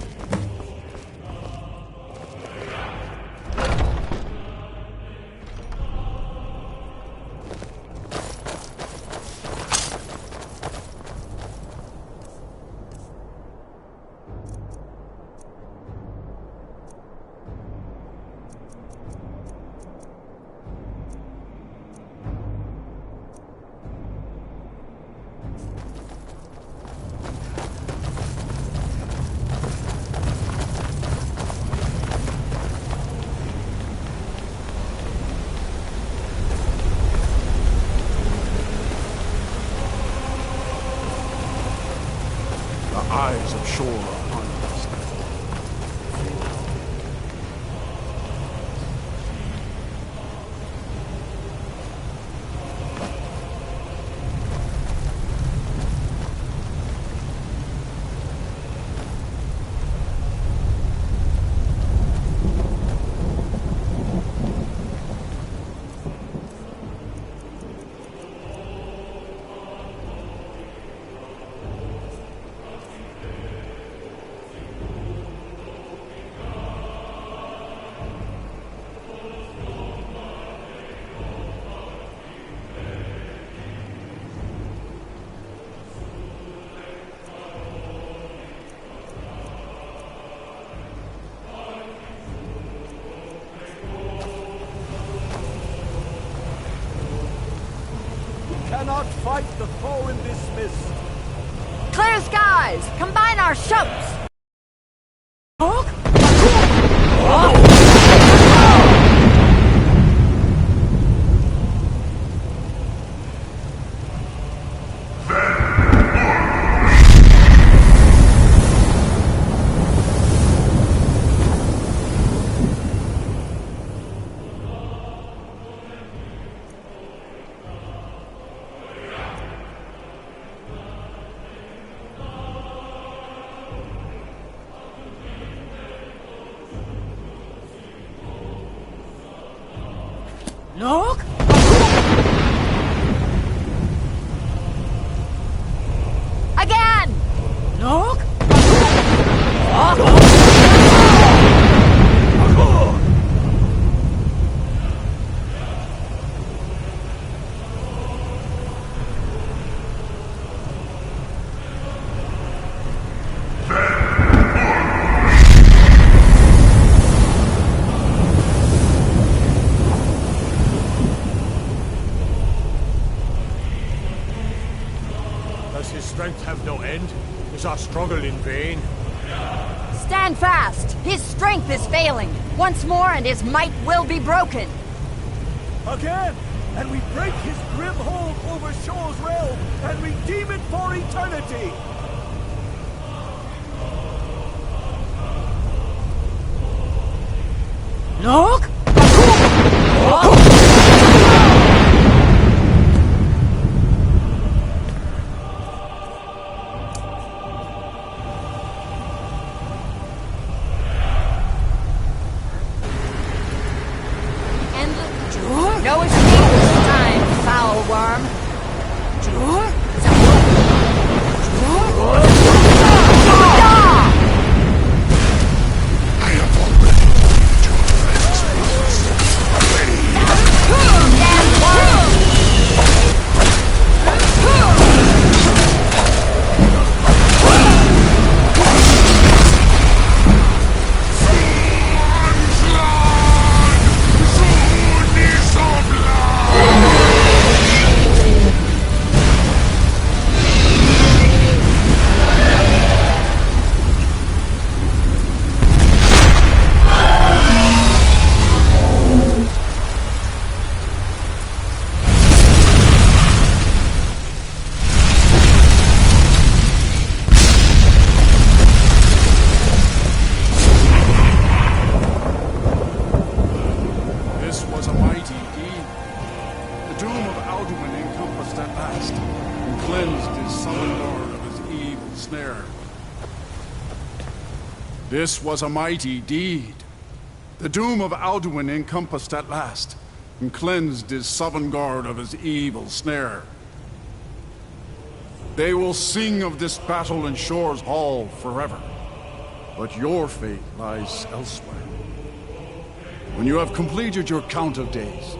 The eyes of Shor are upon us. Cannot fight the foe in this mist. Clear skies! Combine our shouts! Look! Again! Look! Does his strength have no end? Is our struggle in vain? Stand fast! His strength is failing! Once more and his might will be broken! Again! And we break his grim hold over Shor's realm and redeem it for eternity! Look! No escape this time, foul worm! I have already warned your friends. snare. This was a mighty deed. The doom of Alduan encompassed at last, and cleansed his Sovngarde of his evil snare. They will sing of this battle in Shore's Hall forever, but your fate lies elsewhere. When you have completed your count of days,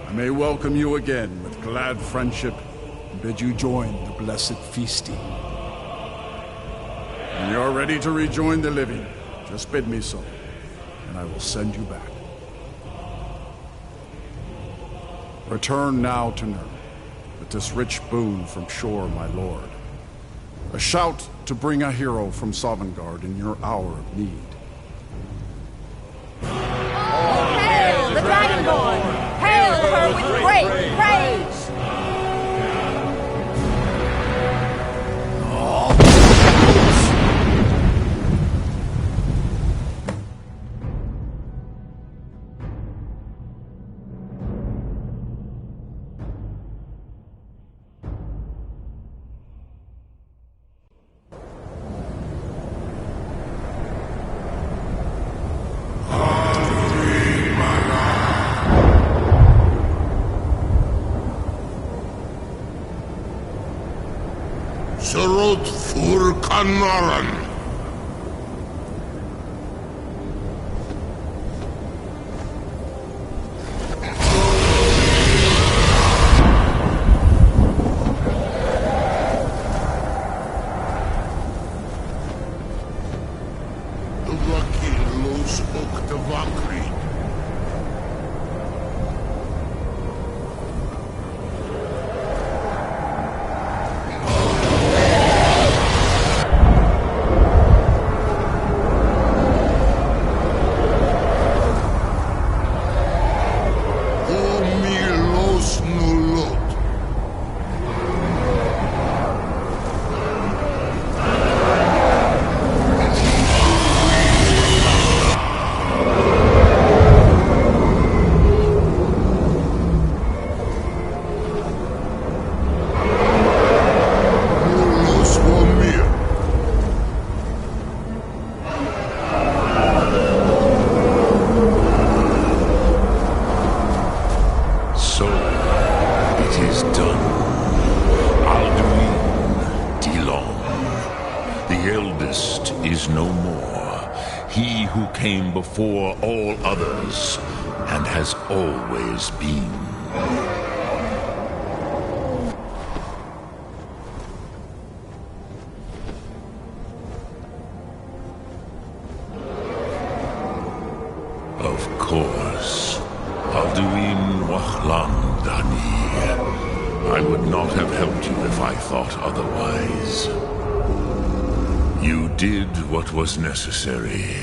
I may welcome you again with glad friendship and bid you join the blessed feasting. When you are ready to rejoin the living, just bid me so, and I will send you back. Return now to Nurn, with this rich boon from Shore, my lord. A shout to bring a hero from Sovngarde in your hour of need. Hail the Dragonborn! Hail her with great praise! Surut fur kanaran. Before all others, and has always been. Of course, Alduin Wachlan Dani. I would not have helped you if I thought otherwise. You did what was necessary.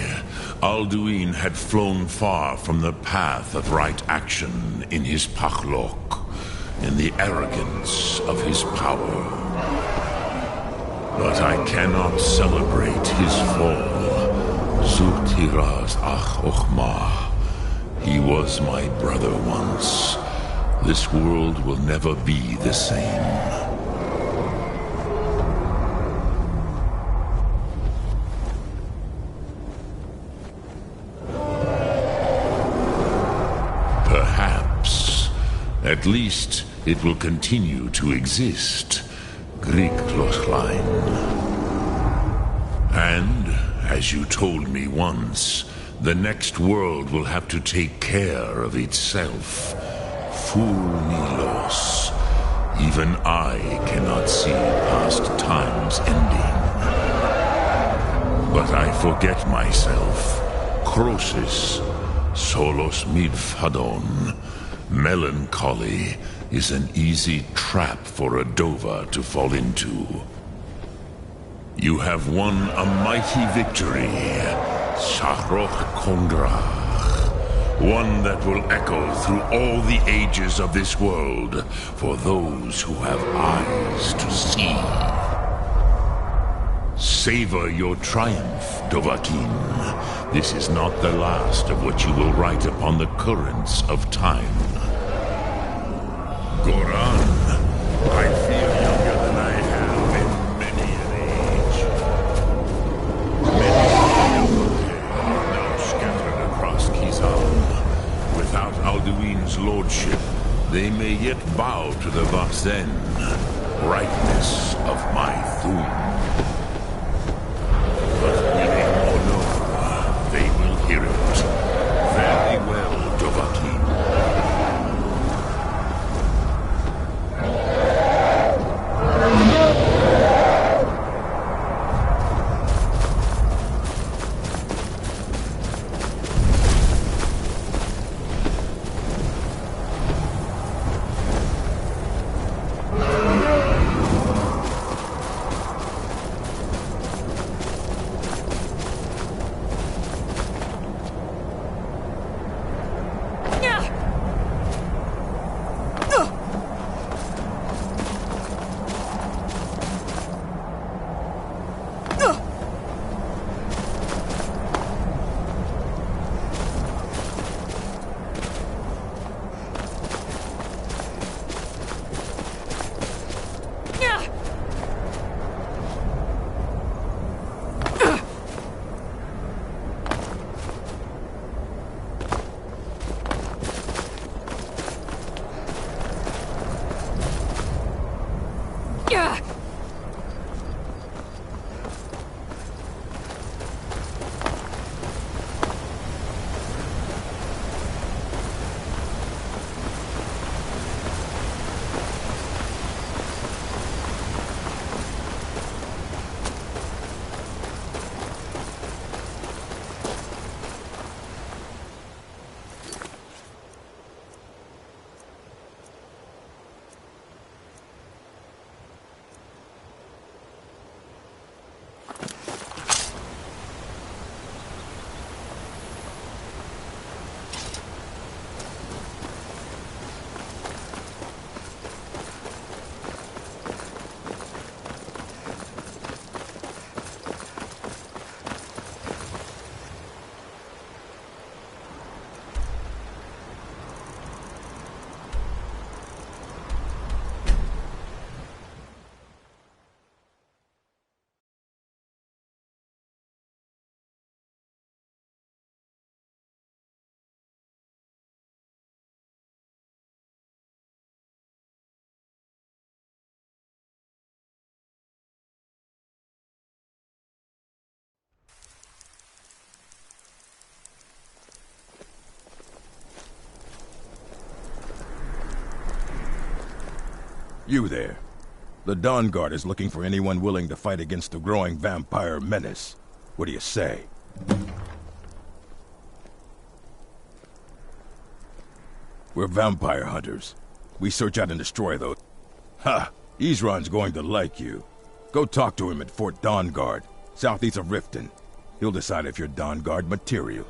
Alduin had flown far from the path of right action in his Pachlok, in the arrogance of his power. But I cannot celebrate his fall. Zutiraz Ach Ochma. He was my brother once. This world will never be the same. At least it will continue to exist. Grieg Lochlein. And, as you told me once, the next world will have to take care of itself. Fulnilos. Even I cannot see past time's ending. But I forget myself. Crosis. Solos midfadon. Melancholy is an easy trap for a Dova to fall into. You have won a mighty victory, Shahroch Kondrach. One that will echo through all the ages of this world for those who have eyes to see. Savor your triumph, Dovahkiin. This is not the last of what you will write upon the currents of time. Goran, I feel younger than I have in many an age. his lordship, they may yet bow to the Vasen, brightness of my Thum. But willing or no, they will hear it. Very well, Dovahkiin. You there. The Dawn Guard is looking for anyone willing to fight against the growing vampire menace. What do you say? We're vampire hunters. We search out and destroy those. Ha! Isran's going to like you. Go talk to him at Fort Dawn Guard, southeast of Riften. He'll decide if you're Dawn Guard material.